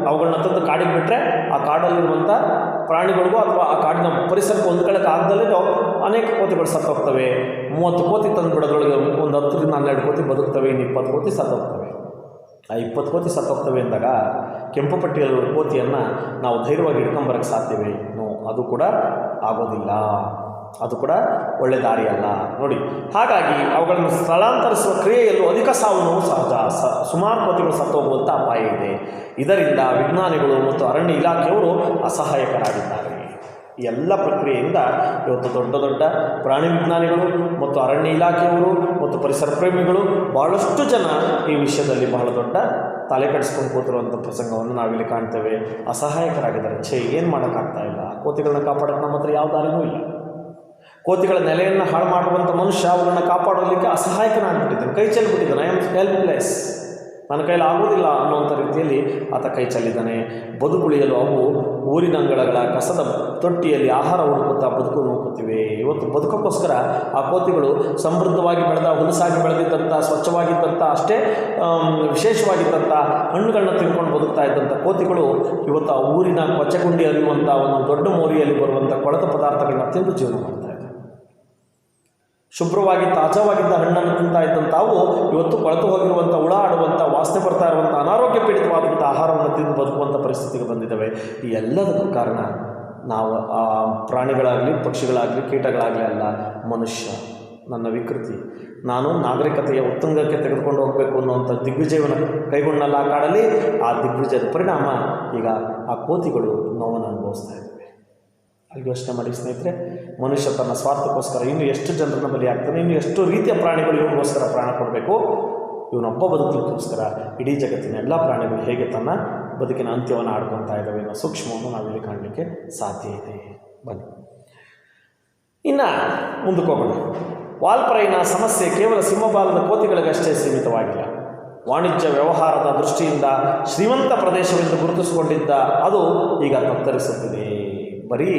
ಅವುಗಳನ್ನ ತಂದು ಕಾಡಿಗೆ ಬಿಟ್ಟರೆ ಆ ಕಾಡಲ್ಲಿರುವಂಥ ಪ್ರಾಣಿಗಳಿಗೂ ಅಥವಾ ಆ ಕಾಡಿನ ಪರಿಸರಕ್ಕೆ ಹೊಂದ್ಕೊಳ್ಳೋಕೆ ಆಗದಲ್ಲೇ ಅನೇಕ ಕೋತಿಗಳು ಸತ್ತೋಗ್ತವೆ. 30 ಕೋತಿ ತಂದು ಬಿಡೋದ್ರೊಳಗೆ ಒಂದು 10-12 ಕೋತಿ ಬದುಕ್ತವೆ, ಇನ್ನು 20 ಕೋತಿ ಸತ್ತೋಗ್ತವೆ. ಆ 20 ಕೋತಿ ಸತ್ತೋಗ್ತವೆ ಅಂದಾಗ ಕೆಂಪು ಪಟ್ಟಿಯಲ್ಲಿರುವ ಕೋತಿಯನ್ನು ನಾವು ಧೈರ್ಯವಾಗಿ ಹಿಡ್ಕೊಂಬರೋಕ್ಕೆ ಸಾಧ್ಯವೇ? ಅದು ಕೂಡ ಆಗೋದಿಲ್ಲ. ಅದು ಕೂಡ ಒಳ್ಳೆ ದಾರಿ ಅಲ್ಲ ನೋಡಿ. ಹಾಗಾಗಿ ಅವುಗಳನ್ನು ಸ್ಥಳಾಂತರಿಸುವ ಕ್ರಿಯೆಯಲ್ಲೂ ಅಧಿಕ ಸಾವು ನೋವು ಸಹಜ. ಸುಮಾರು ಕೋತಿಗಳು ಸತ್ತೋಗುವಂಥ ಅಪಾಯ ಇದೆ. ಇದರಿಂದ ವಿಜ್ಞಾನಿಗಳು ಮತ್ತು ಅರಣ್ಯ ಇಲಾಖೆಯವರು ಅಸಹಾಯಕರಾಗಿದ್ದಾರೆ. ಈ ಎಲ್ಲ ಪ್ರಕ್ರಿಯೆಯಿಂದ ಇವತ್ತು ದೊಡ್ಡ ದೊಡ್ಡ ಪ್ರಾಣಿ ವಿಜ್ಞಾನಿಗಳು ಮತ್ತು ಅರಣ್ಯ ಇಲಾಖೆಯವರು ಮತ್ತು ಪರಿಸರ ಪ್ರೇಮಿಗಳು ಭಾಳಷ್ಟು ಜನ ಈ ವಿಷಯದಲ್ಲಿ ಬಹಳ ದೊಡ್ಡ ತಲೆ ಕೆಡಿಸ್ಕೊಂಡು ಕೂತಿರುವಂಥ ಪ್ರಸಂಗವನ್ನು ನಾವಿಲ್ಲಿ ಕಾಣ್ತೇವೆ. ಅಸಹಾಯಕರಾಗಿದ್ದಾರೆ. ಏನು ಮಾಡೋಕ್ಕಾಗ್ತಾ ಇಲ್ಲ. ಕೋತಿಗಳನ್ನ ಕಾಪಾಡೋಕ್ಕೆ ನಮ್ಮ ಹತ್ರ ಯಾವ ದಾರಿನೂ ಇಲ್ಲ. ಕೋತಿಗಳ ನೆಲೆಯನ್ನು ಹಾಳು ಮಾಡುವಂಥ ಮನುಷ್ಯ ಅವುಗಳನ್ನ ಕಾಪಾಡೋದಕ್ಕೆ ಅಸಹಾಯಕನಾಗ್ಬಿಟ್ಟಿದ್ದಾನೆ, ಕೈ ಚೆಲ್ಬಿಟ್ಟಿದ್ದಾನೆ. I am helpless. ನನ್ನ ಕೈಲಿ ಆಗೋದಿಲ್ಲ ಅನ್ನುವಂಥ ರೀತಿಯಲ್ಲಿ ಆತ ಕೈ ಚೆಲ್ಲಿದ್ದಾನೆ. ಬದುಕುಳಿಯಲು ಅವು ಊರಿನ ಅಂಗಳಗಳ ಕಸದ ತೊಟ್ಟಿಯಲ್ಲಿ ಆಹಾರ ಹುಡುಕುತ್ತಾ ಬದುಕು ನೂಕುತ್ತಿವೆ. ಇವತ್ತು ಬದುಕೋಕ್ಕೋಸ್ಕರ ಆ ಕೋತಿಗಳು ಸಮೃದ್ಧವಾಗಿ ಬೆಳೆದ, ಹುಲಸಾಗಿ ಬೆಳೆದಿದ್ದಂಥ, ಸ್ವಚ್ಛವಾಗಿದ್ದಂಥ, ಅಷ್ಟೇ ವಿಶೇಷವಾಗಿದ್ದಂಥ ಹಣ್ಣುಗಳನ್ನ ತಿನ್ಕೊಂಡು ಬದುಕ್ತಾ ಇದ್ದಂಥ ಕೋತಿಗಳು ಇವತ್ತು ಆ ಊರಿನ ಕೊಚ್ಚಗುಂಡಿ ಹರಿಯುವಂಥ ಒಂದು ದೊಡ್ಡ ಮೋರಿಯಲ್ಲಿ ಬರುವಂಥ ಕೊಳೆತ ಪದಾರ್ಥಗಳನ್ನ ತಿಂದು ಜೀವನ ಮಾಡ್ತಾ ಇದೆ. ಶುಭ್ರವಾಗಿ ತಾಜಾವಾಗಿದ್ದ ಹಣ್ಣನ್ನು ತಿಂತಾ ಇದ್ದಂಥವು ಇವತ್ತು ಕೊಳೆತು ಹೋಗಿರುವಂಥ, ಹುಳ ಆಡುವಂಥ, ವಾಸನೆ ಬರ್ತಾ ಇರುವಂಥ, ಅನಾರೋಗ್ಯ ಪೀಡಿತವಾದಂಥ ಆಹಾರವನ್ನು ತಿಂದು ಬದುಕುವಂಥ ಪರಿಸ್ಥಿತಿಗೆ ಬಂದಿದ್ದಾವೆ. ಈ ಎಲ್ಲದಕ್ಕೂ ಕಾರಣ ನಾವು ಆ ಪ್ರಾಣಿಗಳಾಗಲಿ, ಪಕ್ಷಿಗಳಾಗಲಿ, ಕೀಟಗಳಾಗಲಿ ಅಲ್ಲ, ಮನುಷ್ಯ. ನನ್ನ ವಿಕೃತಿ. ನಾನು ನಾಗರಿಕತೆಯ ಉತ್ತುಂಗಕ್ಕೆ ತೆಗೆದುಕೊಂಡು ಹೋಗಬೇಕು ಅನ್ನುವಂಥ ದಿಗ್ವಿಜಯವನ್ನು ಕೈಗೊಂಡಲ್ಲ ಆ ಕಾಡಲ್ಲಿ. ಆ ದಿಗ್ವಿಜಯದ ಪರಿಣಾಮ ಈಗ ಆ ಕೋತಿಗಳು ನೋವನ್ನು ಅನುಭವಿಸ್ತಾ ಇದ್ದಾವೆ. ಅಲ್ಲಿ ಯೋಚನೆ ಮಾಡಿ ಸ್ನೇಹಿತರೆ, ಮನುಷ್ಯ ತನ್ನ ಸ್ವಾರ್ಥಕ್ಕೋಸ್ಕರ ಇನ್ನು ಎಷ್ಟು ಜನರನ್ನು ಬಲಿ ಆಗ್ತಾನೆ, ಇನ್ನು ಎಷ್ಟು ರೀತಿಯ ಪ್ರಾಣಿಗಳು ಇವನಿಗೋಸ್ಕರ ಪ್ರಾಣ ಕೊಡಬೇಕು. ಇವನೊಬ್ಬ ಬದುಕಲಿಕ್ಕೋಸ್ಕರ ಇಡೀ ಜಗತ್ತಿನ ಎಲ್ಲ ಪ್ರಾಣಿಗಳು ಹೇಗೆ ತನ್ನ ಬದುಕಿನ ಅಂತ್ಯವನ್ನು ಆಡ್ಕೊತಾ ಇದ್ದಾವೆ ಅನ್ನೋ ಸೂಕ್ಷ್ಮವನ್ನು ನಾವಿಲ್ಲಿ ಕಾಣಲಿಕ್ಕೆ ಸಾಧ್ಯ ಇದೆ. ಬನ್ನಿ ಇನ್ನು ಮುಂದಕ್ಕೆ ಹೋಗೋಣ. ವಾಲ್ಪರೈನ ಸಮಸ್ಯೆ ಕೇವಲ ಸಿಂಹಬಾಲದ ಕೋತಿಗಳಿಗಷ್ಟೇ ಸೀಮಿತವಾಗಿಲ್ಲ. ವಾಣಿಜ್ಯ ವ್ಯವಹಾರದ ದೃಷ್ಟಿಯಿಂದ ಶ್ರೀಮಂತ ಪ್ರದೇಶವೆಂದು ಗುರುತಿಸಿಕೊಂಡಿದ್ದ ಅದು ಈಗ ತತ್ತರಿಸುತ್ತಿದೆ. ಬರೀ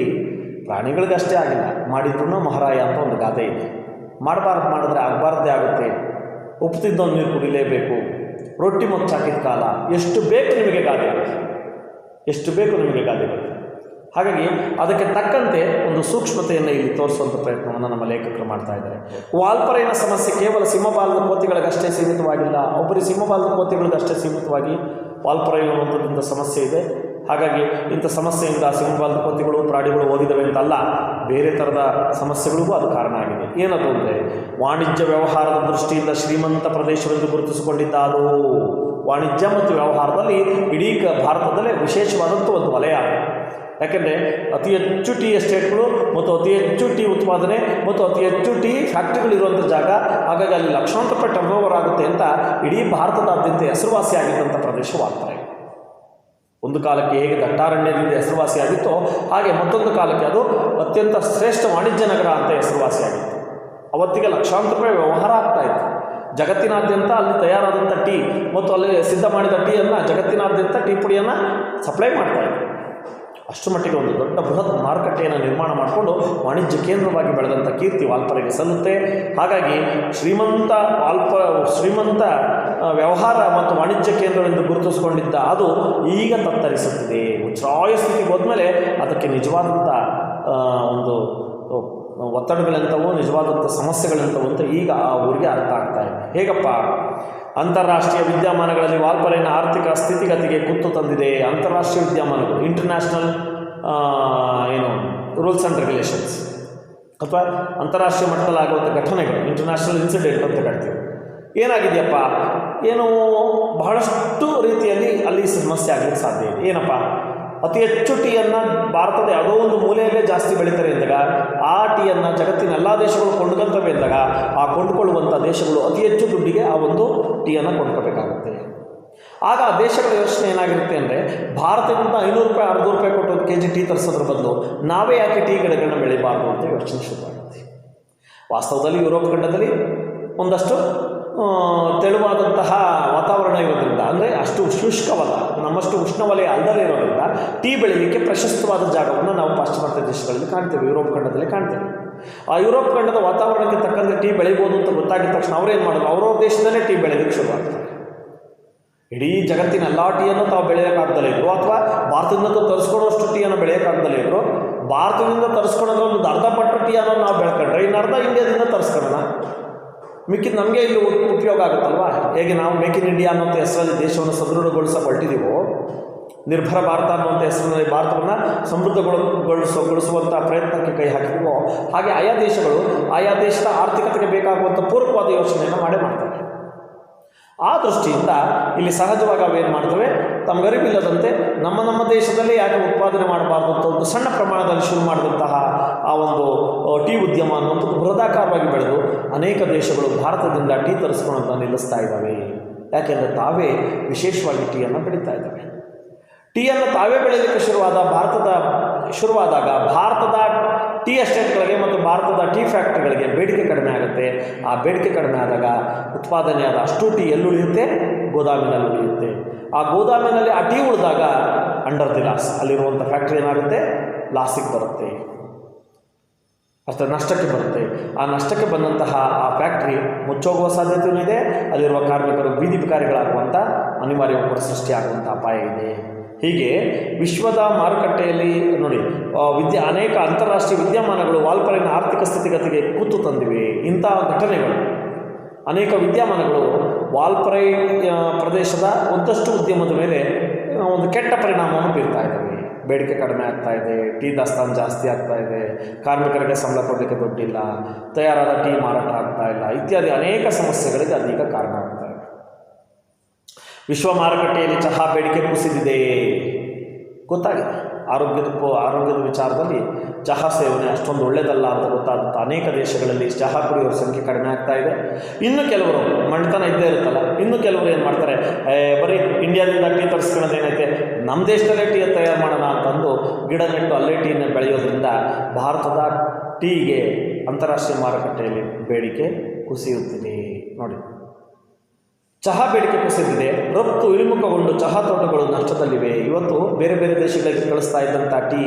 ಪ್ರಾಣಿಗಳಿಗಷ್ಟೇ ಆಗಿಲ್ಲ, ಮಾಡಿದ್ರೂ ಮಹಾರಾಯ ಅಂತ ಒಂದು ಗಾದೆ ಇದೆ. ಮಾಡಬಾರ್ದು ಮಾಡಿದ್ರೆ ಆಗಬಾರ್ದೇ ಆಗುತ್ತೆ. ಉಪ್ಪು ತಿಂದೊಂದು ನೀರು ಕುಡಿಲೇಬೇಕು, ರೊಟ್ಟಿ ಮುಚ್ಚಾಕಿದ ಕಾಲ, ಎಷ್ಟು ಬೇಕು ನಿಮಗೆ ಗಾದೆಗಳು, ಎಷ್ಟು ಬೇಕು ನಿಮಗೆ ಗಾದೆಗಳು. ಹಾಗಾಗಿ ಅದಕ್ಕೆ ತಕ್ಕಂತೆ ಒಂದು ಸೂಕ್ಷ್ಮತೆಯನ್ನು ಇಲ್ಲಿ ತೋರಿಸುವಂಥ ಪ್ರಯತ್ನವನ್ನು ನಮ್ಮ ಲೇಖಕರು ಮಾಡ್ತಾ ಇದ್ದಾರೆ. ವಾಲ್ಪರೈನ ಸಮಸ್ಯೆ ಕೇವಲ ಸಿಂಹಬಾಲದ ಕೋತಿಗಳಿಗಷ್ಟೇ ಸೀಮಿತವಾಗಿಲ್ಲ. ಒಬ್ಬರಿ ಸಿಂಹಬಾಲದ ಕೋತಿಗಳಿಗಷ್ಟೇ ಸೀಮಿತವಾಗಿ ವಾಲ್ಪರೈನ ಅನ್ನುವಂಥದ್ದು ಸಮಸ್ಯೆ ಇದೆ. ಹಾಗಾಗಿ ಇಂಥ ಸಮಸ್ಯೆಯಿಂದ ಸಿಂಹಬಾಲದ ಕೋತಿಗಳು, ಪ್ರಾಣಿಗಳು ಹೋಗಿದ್ದಾವೆ ಅಂತಲ್ಲ, ಬೇರೆ ಥರದ ಸಮಸ್ಯೆಗಳಿಗೂ ಅದು ಕಾರಣ ಆಗಿದೆ. ಏನದು ಅಂದರೆ, ವಾಣಿಜ್ಯ ವ್ಯವಹಾರದ ದೃಷ್ಟಿಯಿಂದ ಶ್ರೀಮಂತ ಪ್ರದೇಶವೆಂದು ಗುರುತಿಸಿಕೊಂಡಿದ್ದಾರು. ವಾಣಿಜ್ಯ ಮತ್ತು ವ್ಯವಹಾರದಲ್ಲಿ ಇಡೀ ಭಾರತದಲ್ಲೇ ವಿಶೇಷವಾದಂಥ ಒಂದು ವಲಯ. ಯಾಕೆಂದರೆ ಅತಿ ಹೆಚ್ಚು ಟೀ ಎಸ್ಟೇಟ್ಗಳು ಮತ್ತು ಅತಿ ಹೆಚ್ಚು ಟೀ ಉತ್ಪಾದನೆ ಮತ್ತು ಅತಿ ಹೆಚ್ಚು ಟೀ ಫ್ಯಾಕ್ಟ್ರಿಗಳಿರುವಂಥ ಜಾಗ. ಹಾಗಾಗಿ ಅಲ್ಲಿ ಲಕ್ಷಾಂತರ ರೂಪಾಯಿ ಟರ್ನ್ ಓವರ್ ಆಗುತ್ತೆ ಅಂತ ಇಡೀ ಭಾರತದಾದ್ಯಂತ ಹೆಸರುವಾಸಿಯಾಗಿದ್ದಂಥ ಪ್ರದೇಶ ವಾಲ್ಪರೈ. ಒಂದು ಕಾಲಕ್ಕೆ ಹೇಗೆ ದಟ್ಟಾರಣ್ಯದಿಂದ ಹೆಸರುವಾಸಿಯಾಗಿತ್ತೋ ಹಾಗೆ ಮತ್ತೊಂದು ಕಾಲಕ್ಕೆ ಅದು ಅತ್ಯಂತ ಶ್ರೇಷ್ಠ ವಾಣಿಜ್ಯ ನಗರ ಅಂತ ಹೆಸರುವಾಸಿಯಾಗಿತ್ತು. ಅವತ್ತಿಗೆ ಲಕ್ಷಾಂತರ ರೂಪಾಯಿ ವ್ಯವಹಾರ ಆಗ್ತಾಯಿತ್ತು. ಜಗತ್ತಿನಾದ್ಯಂತ ಅಲ್ಲಿ ತಯಾರಾದಂಥ ಟೀ ಮತ್ತು ಅಲ್ಲಿ ಸಿದ್ಧ ಮಾಡಿದ ಟೀಯನ್ನು ಜಗತ್ತಿನಾದ್ಯಂತ ಟೀ ಪುಡಿಯನ್ನು ಸಪ್ಲೈ ಮಾಡ್ತಾಯಿತ್ತು. ಅಷ್ಟು ಮಟ್ಟಿಗೆ ಒಂದು ದೊಡ್ಡ ಬೃಹತ್ ಮಾರುಕಟ್ಟೆಯನ್ನು ನಿರ್ಮಾಣ ಮಾಡಿಕೊಂಡು ವಾಣಿಜ್ಯ ಕೇಂದ್ರವಾಗಿ ಬೆಳೆದಂಥ ಕೀರ್ತಿ ವಾಲ್ಪರೈಗೆ ಸಲ್ಲುತ್ತೆ. ಹಾಗಾಗಿ ಶ್ರೀಮಂತ ವ್ಯವಹಾರ ಮತ್ತು ವಾಣಿಜ್ಯ ಕೇಂದ್ರವೆಂದು ಗುರುತಿಸಿಕೊಂಡಿದ್ದ ಅದು ಈಗ ತತ್ತರಿಸುತ್ತಿದೆ. ಉಚ್ಛ್ರಾಯ ಸ್ಥಿತಿಗೆ ಹೋದ್ಮೇಲೆ ಅದಕ್ಕೆ ನಿಜವಾದಂಥ ಒಂದು ಒತ್ತಡಗಳಂಥವು, ನಿಜವಾದಂಥ ಸಮಸ್ಯೆಗಳಂಥವು ಅಂತ ಈಗ ಆ ಊರಿಗೆ ಅರ್ಥ ಆಗ್ತಾ ಇದೆ. ಹೇಗಪ್ಪ? ಅಂತಾರಾಷ್ಟ್ರೀಯ ವಿದ್ಯಮಾನಗಳಲ್ಲಿ ವಾಲ್ಪರೈನ ಆರ್ಥಿಕ ಸ್ಥಿತಿಗತಿಗೆ ಕುತ್ತು ತಂದಿದೆ. ಅಂತಾರಾಷ್ಟ್ರೀಯ ವಿದ್ಯಮಾನಗಳು, ಇಂಟರ್ನ್ಯಾಷನಲ್ ರೂಲ್ಸ್ ಆ್ಯಂಡ್ ರೆಗ್ಯುಲೇಷನ್ಸ್ ಅಥವಾ ಅಂತಾರಾಷ್ಟ್ರೀಯ ಮಟ್ಟದಲ್ಲಾಗುವಂಥ ಘಟನೆಗಳು, ಇಂಟರ್ನ್ಯಾಷನಲ್ ಇನ್ಸಿಡೆಂಟ್ ಅಂತ ಕರಿತೀವಿ. ಏನಾಗಿದೆಯಪ್ಪ, ಬಹಳಷ್ಟು ರೀತಿಯಲ್ಲಿ ಅಲ್ಲಿ ಸಮಸ್ಯೆ ಆಗಲಿಕ್ಕೆ ಸಾಧ್ಯ ಇದೆ. ಏನಪ್ಪ? ಅತಿ ಹೆಚ್ಚು ಟೀಯನ್ನು ಭಾರತದ ಯಾವುದೋ ಒಂದು ಮೂಲೆಯಲ್ಲೇ ಜಾಸ್ತಿ ಬೆಳೀತಾರೆ ಎಂದಾಗ ಆ ಟೀಯನ್ನು ಜಗತ್ತಿನ ಎಲ್ಲ ದೇಶಗಳು ಕೊಂಡ್ಕೊಳ್ತವೆ ಎಂದಾಗ ಆ ಕೊಂಡುಕೊಳ್ಳುವಂಥ ದೇಶಗಳು ಅತಿ ಹೆಚ್ಚು ದುಡ್ಡಿಗೆ ಆ ಒಂದು ಟೀಯನ್ನು ಕೊಂಡ್ಕೋಬೇಕಾಗುತ್ತೆ. ಆಗ ಆ ದೇಶಗಳ ಯೋಚನೆ ಏನಾಗಿರುತ್ತೆ ಅಂದರೆ, ಭಾರತದಿಂದ 500 ರೂಪಾಯಿ 600 ರೂಪಾಯಿ ಕೊಟ್ಟು ಒಂದು ಕೆಜಿ ಟೀ ತರಿಸೋದ್ರ ಬದಲು ನಾವೇ ಯಾಕೆ ಟೀ ಗಿಡಗಳನ್ನ ಬೆಳಿಬಾರ್ದು ಅಂತ ಯೋಚನೆ ಶುರುವಾಗುತ್ತೆ. ವಾಸ್ತವದಲ್ಲಿ ಯುರೋಪ್ ಖಂಡದಲ್ಲಿ ಒಂದಷ್ಟು ತೆಳುವಾದಂತಹ ವಾತಾವರಣ ಇರೋದ್ರಿಂದ, ಅಂದರೆ ಅಷ್ಟು ಶುಷ್ಕವಲ್ಲ, ನಮ್ಮಷ್ಟು ಉಷ್ಣವಲಯ ಅಲ್ಲದೇ ಇರೋದ್ರಿಂದ ಟೀ ಬೆಳೀಲಿಕ್ಕೆ ಪ್ರಶಸ್ತವಾದ ಜಾಗವನ್ನು ನಾವು ಪಾಶ್ಚಿಮಾತ್ಯ ದೇಶಗಳಲ್ಲಿ ಕಾಣ್ತೇವೆ, ಯುರೋಪ್ ಖಂಡದಲ್ಲಿ ಕಾಣ್ತೇವೆ. ಆ ಯುರೋಪ್ ಖಂಡದ ವಾತಾವರಣಕ್ಕೆ ತಕ್ಕಂತೆ ಟೀ ಬೆಳಿಬೋದು ಅಂತ ಗೊತ್ತಾಗಿದ ತಕ್ಷಣ ಅವರೇನು ಮಾಡೋದು, ಅವ್ರವ್ರ ದೇಶದಲ್ಲೇ ಟೀ ಬೆಳೆಯೋದಕ್ಕೆ ಶುರುವಾಗ್ತಾರೆ. ಇಡೀ ಜಗತ್ತಿನ ಎಲ್ಲ ಟೀಯನ್ನು ತಾವು ಬೆಳೆಯೋಕ್ಕಾಗ್ದಲೇ ಇದ್ರು, ಅಥವಾ ಭಾರತದಿಂದ ತರಿಸ್ಕೊಳ್ಳೋಷ್ಟು ಟೀಯನ್ನು ಬೆಳೆಯೋಕ್ಕಾಗ್ದಲೇ ಇದ್ರು, ಭಾರತದಿಂದ ತರಿಸ್ಕೊಳ್ಳೋದು ಒಂದು ಅರ್ಧ ಪಟ್ಟು ಟೀಯನ್ನು ನಾವು ಬೆಳ್ಕೊಂಡ್ರೆ ಇನ್ನು ಅರ್ಧ ಇಂಡಿಯಾದಿಂದ ತರಿಸ್ಕೊಳ್ಳೋಣ, ಮಿಕ್ಕಿದ ನಮಗೆ ಇಲ್ಲಿ ಉಪಯೋಗ ಆಗುತ್ತಲ್ವ. ಹೇಗೆ ನಾವು ಮೇಕ್ ಇನ್ ಇಂಡಿಯಾ ಅನ್ನೋಂಥ ಹೆಸರಲ್ಲಿ ದೇಶವನ್ನು ಸದೃಢಗೊಳಿಸಲ್ಟಿದ್ದೀವೋ, ನಿರ್ಭರ ಭಾರತ ಅನ್ನುವಂಥ ಹೆಸರಿನಲ್ಲಿ ಭಾರತವನ್ನು ಸಮೃದ್ಧಗೊಳಿಸುವಂಥ ಪ್ರಯತ್ನಕ್ಕೆ ಕೈ ಹಾಕಿದೀವೋ, ಹಾಗೆ ಆಯಾ ದೇಶಗಳು ಆಯಾ ದೇಶದ ಆರ್ಥಿಕತೆಗೆ ಬೇಕಾಗುವಂಥ ಪೂರಕವಾದ ಯೋಚನೆಯನ್ನು ಮಾಡ್ತವೆ. ಆ ದೃಷ್ಟಿಯಿಂದ ಇಲ್ಲಿ ಸಹಜವಾಗಿ ಅವೇನು ಮಾಡ್ತವೆ, ತಮಗರಿವಿಲ್ಲದಂತೆ ನಮ್ಮ ದೇಶದಲ್ಲೇ ಯಾಕೆ ಉತ್ಪಾದನೆ ಮಾಡಬಾರ್ದು ಅಂತ ಒಂದು ಸಣ್ಣ ಪ್ರಮಾಣದಲ್ಲಿ ಶುರು ಮಾಡಿದಂತಹ ಆ ಒಂದು ಟೀ ಉದ್ಯಮ ಅನ್ನುವಂಥದ್ದು ಬೃಹದಾಕಾರವಾಗಿ ಬೆಳೆದು ಅನೇಕ ದೇಶಗಳು ಭಾರತದಿಂದ ಟೀ ತರಿಸ್ಕೊಳ್ಳೋದನ್ನು ನಿಲ್ಲಿಸ್ತಾ ಇದ್ದಾವೆ. ಯಾಕೆಂದರೆ ತಾವೇ ವಿಶೇಷವಾಗಿ ಟೀಯನ್ನು ಬೆಳೀತಾ ಇದ್ದಾವೆ. ಟೀಯನ್ನು ತಾವೇ ಬೆಳೆಯಲಿಕ್ಕೆ ಶುರುವಾದಾಗ ಭಾರತದ ಟೀ ಎಸ್ಟೇಟ್ಗಳಿಗೆ ಮತ್ತು ಭಾರತದ ಟೀ ಫ್ಯಾಕ್ಟ್ರಿಗಳಿಗೆ ಬೇಡಿಕೆ ಕಡಿಮೆ ಆಗುತ್ತೆ. ಆ ಬೇಡಿಕೆ ಕಡಿಮೆ ಆದಾಗ ಉತ್ಪಾದನೆಯಾದ ಅಷ್ಟು ಟೀ ಎಲ್ಲುಳಿಯುತ್ತೆ, ಗೋದಾಮಿನಲ್ಲಿ ಉಳಿಯುತ್ತೆ. ಆ ಗೋದಾಮಿನಲ್ಲಿ ಆ ಟೀ ಉಳಿದಾಗ ಅಂಡರ್ ದಿ ಲಾಸ್ ಅಲ್ಲಿರುವಂಥ ಫ್ಯಾಕ್ಟ್ರಿ ಏನಾಗುತ್ತೆ, ಲಾಸಿಗೆ ಬರುತ್ತೆ, ಅಷ್ಟೇ ನಷ್ಟಕ್ಕೆ ಬರುತ್ತೆ. ಆ ನಷ್ಟಕ್ಕೆ ಬಂದಂತಹ ಆ ಫ್ಯಾಕ್ಟ್ರಿ ಮುಚ್ಚೋಗುವ ಸಾಧ್ಯತೆಯೂ ಇದೆ. ಅಲ್ಲಿರುವ ಕಾರ್ಮಿಕರು ಬೀದಿ ಬಿಕಾರಿಗಳಾಗುವಂಥ ಅನಿವಾರ್ಯ ಕೂಡ ಸೃಷ್ಟಿಯಾಗುವಂಥ ಅಪಾಯ ಇದೆ. ಹೀಗೆ ವಿಶ್ವದ ಮಾರುಕಟ್ಟೆಯಲ್ಲಿ ನೋಡಿ ಅನೇಕ ಅಂತಾರಾಷ್ಟ್ರೀಯ ವಿದ್ಯಮಾನಗಳು ವಾಲ್ಪರೈನ ಆರ್ಥಿಕ ಸ್ಥಿತಿಗತಿಗೆ ಕೂತು ತಂದಿವೆ. ಇಂಥ ಘಟನೆಗಳು ಅನೇಕ ವಿದ್ಯಮಾನಗಳು ವಾಲ್ಪರೈ ಪ್ರದೇಶದ ಒಂದಷ್ಟು ಉದ್ಯಮದ ಮೇಲೆ ಒಂದು ಕೆಟ್ಟ ಪರಿಣಾಮವನ್ನು ಬೀರ್ತಾ ಇದ್ದಾವೆ. ಬೇಡಿಕೆ ಕಡಿಮೆ ಆಗ್ತಾ ಇದೆ, ಟೀ ದಾಸ್ತಾನು ಜಾಸ್ತಿ ಆಗ್ತಾ ಇದೆ, ಕಾರ್ಮಿಕರಿಗೆ ಸಂಬಳ ಕೊಡಲಿಕ್ಕೆ ದುಡ್ಡಿಲ್ಲ, ತಯಾರಾದ ಟೀ ಮಾರಾಟ ಆಗ್ತಾ ಇಲ್ಲ, ಇತ್ಯಾದಿ ಅನೇಕ ಸಮಸ್ಯೆಗಳಿಗೆ ಅದೀಗ ಕಾರಣ ಆಗ್ತಾ ಇದೆ. ವಿಶ್ವ ಮಾರುಕಟ್ಟೆಯಲ್ಲಿ ಚಹಾ ಬೇಡಿಕೆ ಕುಸಿದಿದೆ, ಗೊತ್ತಾಗಿದೆ. ಆರೋಗ್ಯದ ವಿಚಾರದಲ್ಲಿ ಚಹಾ ಸೇವನೆ ಅಷ್ಟೊಂದು ಒಳ್ಳೆಯದಲ್ಲ ಅಂತ ಗೊತ್ತಾದಂಥ ಅನೇಕ ದೇಶಗಳಲ್ಲಿ ಚಹಾ ಕುಡಿಯೋರ ಸಂಖ್ಯೆ ಕಡಿಮೆ ಆಗ್ತಾ ಇದೆ. ಇನ್ನು ಕೆಲವರು ಮಣ್ತನ ಇದ್ದೇ ಇರುತ್ತಲ್ಲ, ಇನ್ನು ಕೆಲವರು ಏನು ಮಾಡ್ತಾರೆ, ಬರೀ ಇಂಡಿಯಾದಿಂದ ಟೀ ತರಿಸ್ಕೊಳ್ಳೋದೇನೈತೆ, ನಮ್ಮ ದೇಶದಲ್ಲೇ ಟೀ ತಯಾರು ಮಾಡೋಣ ಅಂತಂದು ಗಿಡ ನೆಟ್ಟು ಅಲ್ಲೇ ಟೀನ ಬೆಳೆಯೋದ್ರಿಂದ ಭಾರತದ ಟೀಗೆ ಅಂತಾರಾಷ್ಟ್ರೀಯ ಮಾರುಕಟ್ಟೆಯಲ್ಲಿ ಬೇಡಿಕೆ ಕುಸಿಯುತ್ತಿದೆ. ನೋಡಿ, ಚಹಾ ಬೇಡಿಕೆ ಕುಸಿದಿದೆ, ರಫ್ತು ಇಳಿಮುಖಗೊಂಡು ಚಹಾ ತೋಟಗಳು ನಷ್ಟದಲ್ಲಿವೆ. ಇವತ್ತು ಬೇರೆ ಬೇರೆ ದೇಶಗಳಿಗೆ ಕಳಿಸ್ತಾ ಇದ್ದಂಥ ಟೀ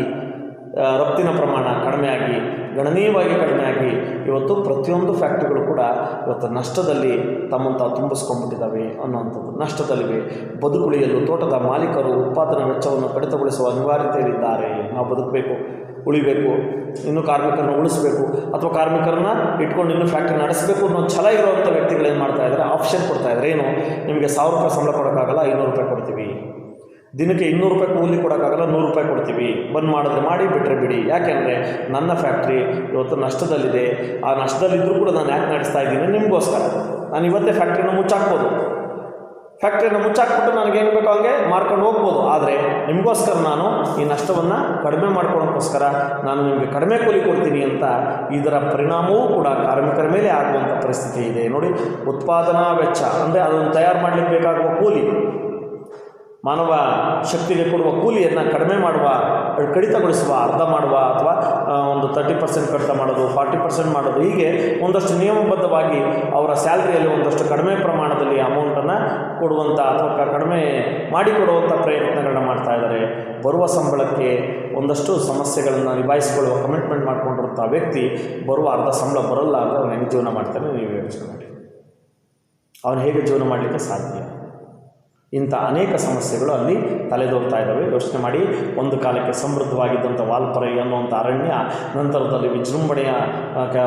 ರಫ್ತಿನ ಪ್ರಮಾಣ ಕಡಿಮೆಯಾಗಿ, ಗಣನೀಯವಾಗಿ ಕಡಿಮೆಯಾಗಿ ಇವತ್ತು ಪ್ರತಿಯೊಂದು ಫ್ಯಾಕ್ಟ್ರಿಗಳು ಕೂಡ ಇವತ್ತು ನಷ್ಟದಲ್ಲಿ ತಮ್ಮನ್ನು ತಾವು ತುಂಬಿಸ್ಕೊಂಡ್ಬಿಟ್ಟಿದ್ದಾವೆ ಅನ್ನೋವಂಥದ್ದು, ನಷ್ಟದಲ್ಲಿವೆ. ಬದುಕುಳಿಯಲು ತೋಟದ ಮಾಲೀಕರು ಉತ್ಪಾದನಾ ವೆಚ್ಚವನ್ನು ಕಡಿತಗೊಳಿಸುವ ಅನಿವಾರ್ಯತೆಯಲ್ಲಿದ್ದಾರೆ. ನಾವು ಬದುಕಬೇಕು, ಉಳಿಬೇಕು, ಇನ್ನೂ ಕಾರ್ಮಿಕರನ್ನ ಉಳಿಸಬೇಕು, ಅಥವಾ ಕಾರ್ಮಿಕರನ್ನ ಇಟ್ಕೊಂಡು ಇನ್ನೂ ಫ್ಯಾಕ್ಟ್ರಿ ನಡೆಸಬೇಕು ಅನ್ನೋ ಛಲ ಇರುವಂಥ ವ್ಯಕ್ತಿಗಳು ಏನು ಮಾಡ್ತಾ ಇದ್ದಾರೆ, ಆಪ್ಷನ್ ಕೊಡ್ತಾ ಇದ್ದಾರೆ. ಏನು, ನಿಮಗೆ 1000 ರೂಪಾಯಿ ಸಂಬಳ ಕೊಡೋಕ್ಕಾಗಲ್ಲ, 500 ರೂಪಾಯಿ ಕೊಡ್ತೀವಿ, ದಿನಕ್ಕೆ 200 ರೂಪಾಯಿ ಕೂಲಿ ಕೊಡೋಕ್ಕಾಗಲ್ಲ, 100 ರೂಪಾಯಿ ಕೊಡ್ತೀವಿ, ಬಂದ್ ಮಾಡಿದ್ರೆ ಮಾಡಿ, ಬಿಟ್ಟರೆ ಬಿಡಿ. ಯಾಕೆಂದರೆ ನನ್ನ ಫ್ಯಾಕ್ಟ್ರಿ ಇವತ್ತು ನಷ್ಟದಲ್ಲಿದೆ, ಆ ನಷ್ಟದಲ್ಲಿದ್ದರೂ ಕೂಡ ನಾನು ಯಾಕೆ ನಡೆಸ್ತಾ ಇದ್ದೀನಿ, ನಿಮಗೋಸ್ಕರ. ನಾನು ಇವತ್ತೇ ಫ್ಯಾಕ್ಟ್ರಿನ ಮುಚ್ಚಾಕ್ಬೋದು, ಫ್ಯಾಕ್ಟ್ರಿನ ಮುಚ್ಚಾಕ್ಬಿಟ್ಟು ನನಗೇನು ಬೇಕೋ ಹಂಗೆ ಮಾರ್ಕೊಂಡು ಹೋಗ್ಬೋದು. ಆದರೆ ನಿಮಗೋಸ್ಕರ ನಾನು ಈ ನಷ್ಟವನ್ನು ಕಡಿಮೆ ಮಾಡ್ಕೊಳ್ಳೋಕ್ಕೋಸ್ಕರ ನಾನು ನಿಮಗೆ ಕಡಿಮೆ ಕೂಲಿ ಕೊಡ್ತೀನಿ ಅಂತ ಇದರ ಪರಿಣಾಮವೂ ಕೂಡ ಕಾರ್ಮಿಕರ ಮೇಲೆ ಆಗುವಂಥ ಪರಿಸ್ಥಿತಿ ಇದೆ. ನೋಡಿ, ಉತ್ಪಾದನಾ ವೆಚ್ಚ ಅಂದರೆ ಅದನ್ನು ತಯಾರು ಮಾಡಲಿಕ್ಕೆ ಬೇಕಾಗುವ ಕೂಲಿ, ಮಾನವ ಶಕ್ತಿಗೆ ಕೊಡುವ ಕೂಲಿಯನ್ನು ಕಡಿಮೆ ಮಾಡುವ, ಕಡಿತಗೊಳಿಸುವ, ಅರ್ಧ ಮಾಡುವ, ಅಥವಾ ಒಂದು 30% ಕಡಿತ ಮಾಡೋದು, 40% ಮಾಡೋದು, ಹೀಗೆ ಒಂದಷ್ಟು ನಿಯಮಬದ್ಧವಾಗಿ ಅವರ ಸ್ಯಾಲ್ರಿಯಲ್ಲಿ ಒಂದಷ್ಟು ಕಡಿಮೆ ಪ್ರಮಾಣದಲ್ಲಿ ಅಮೌಂಟನ್ನು ಕೊಡುವಂಥ ಅಥವಾ ಕಡಿಮೆ ಮಾಡಿಕೊಡುವಂಥ ಪ್ರಯತ್ನಗಳನ್ನ ಮಾಡ್ತಾ ಇದ್ದಾರೆ. ಬರುವ ಸಂಬಳಕ್ಕೆ ಒಂದಷ್ಟು ಸಮಸ್ಯೆಗಳನ್ನು ನಿಭಾಯಿಸಿಕೊಳ್ಳುವ ಕಮಿಟ್ಮೆಂಟ್ ಮಾಡ್ಕೊಂಡಿರುವಂಥ ವ್ಯಕ್ತಿ ಬರುವ ಅರ್ಧ ಸಂಬಳ ಬರೋಲ್ಲ ಅಂದರೆ ಅವನು ಹೆಂಗೆ ಜೀವನ ಮಾಡ್ತಾನೆ ನೀವು ಯೋಚನೆ ಮಾಡಿ. ಅವನು ಹೇಗೆ ಜೀವನ ಮಾಡಲಿಕ್ಕೆ ಸಾಧ್ಯ? ಇಂಥ ಅನೇಕ ಸಮಸ್ಯೆಗಳು ಅಲ್ಲಿ ತಲೆದೋರ್ತಾ ಇದ್ದಾವೆ. ಯೋಚನೆ ಮಾಡಿ, ಒಂದು ಕಾಲಕ್ಕೆ ಸಮೃದ್ಧವಾಗಿದ್ದಂಥ ವಾಲ್ಪರೈ ಅನ್ನುವಂಥ ಅರಣ್ಯ ನಂತರದಲ್ಲಿ ವಿಜೃಂಭಣೆಯ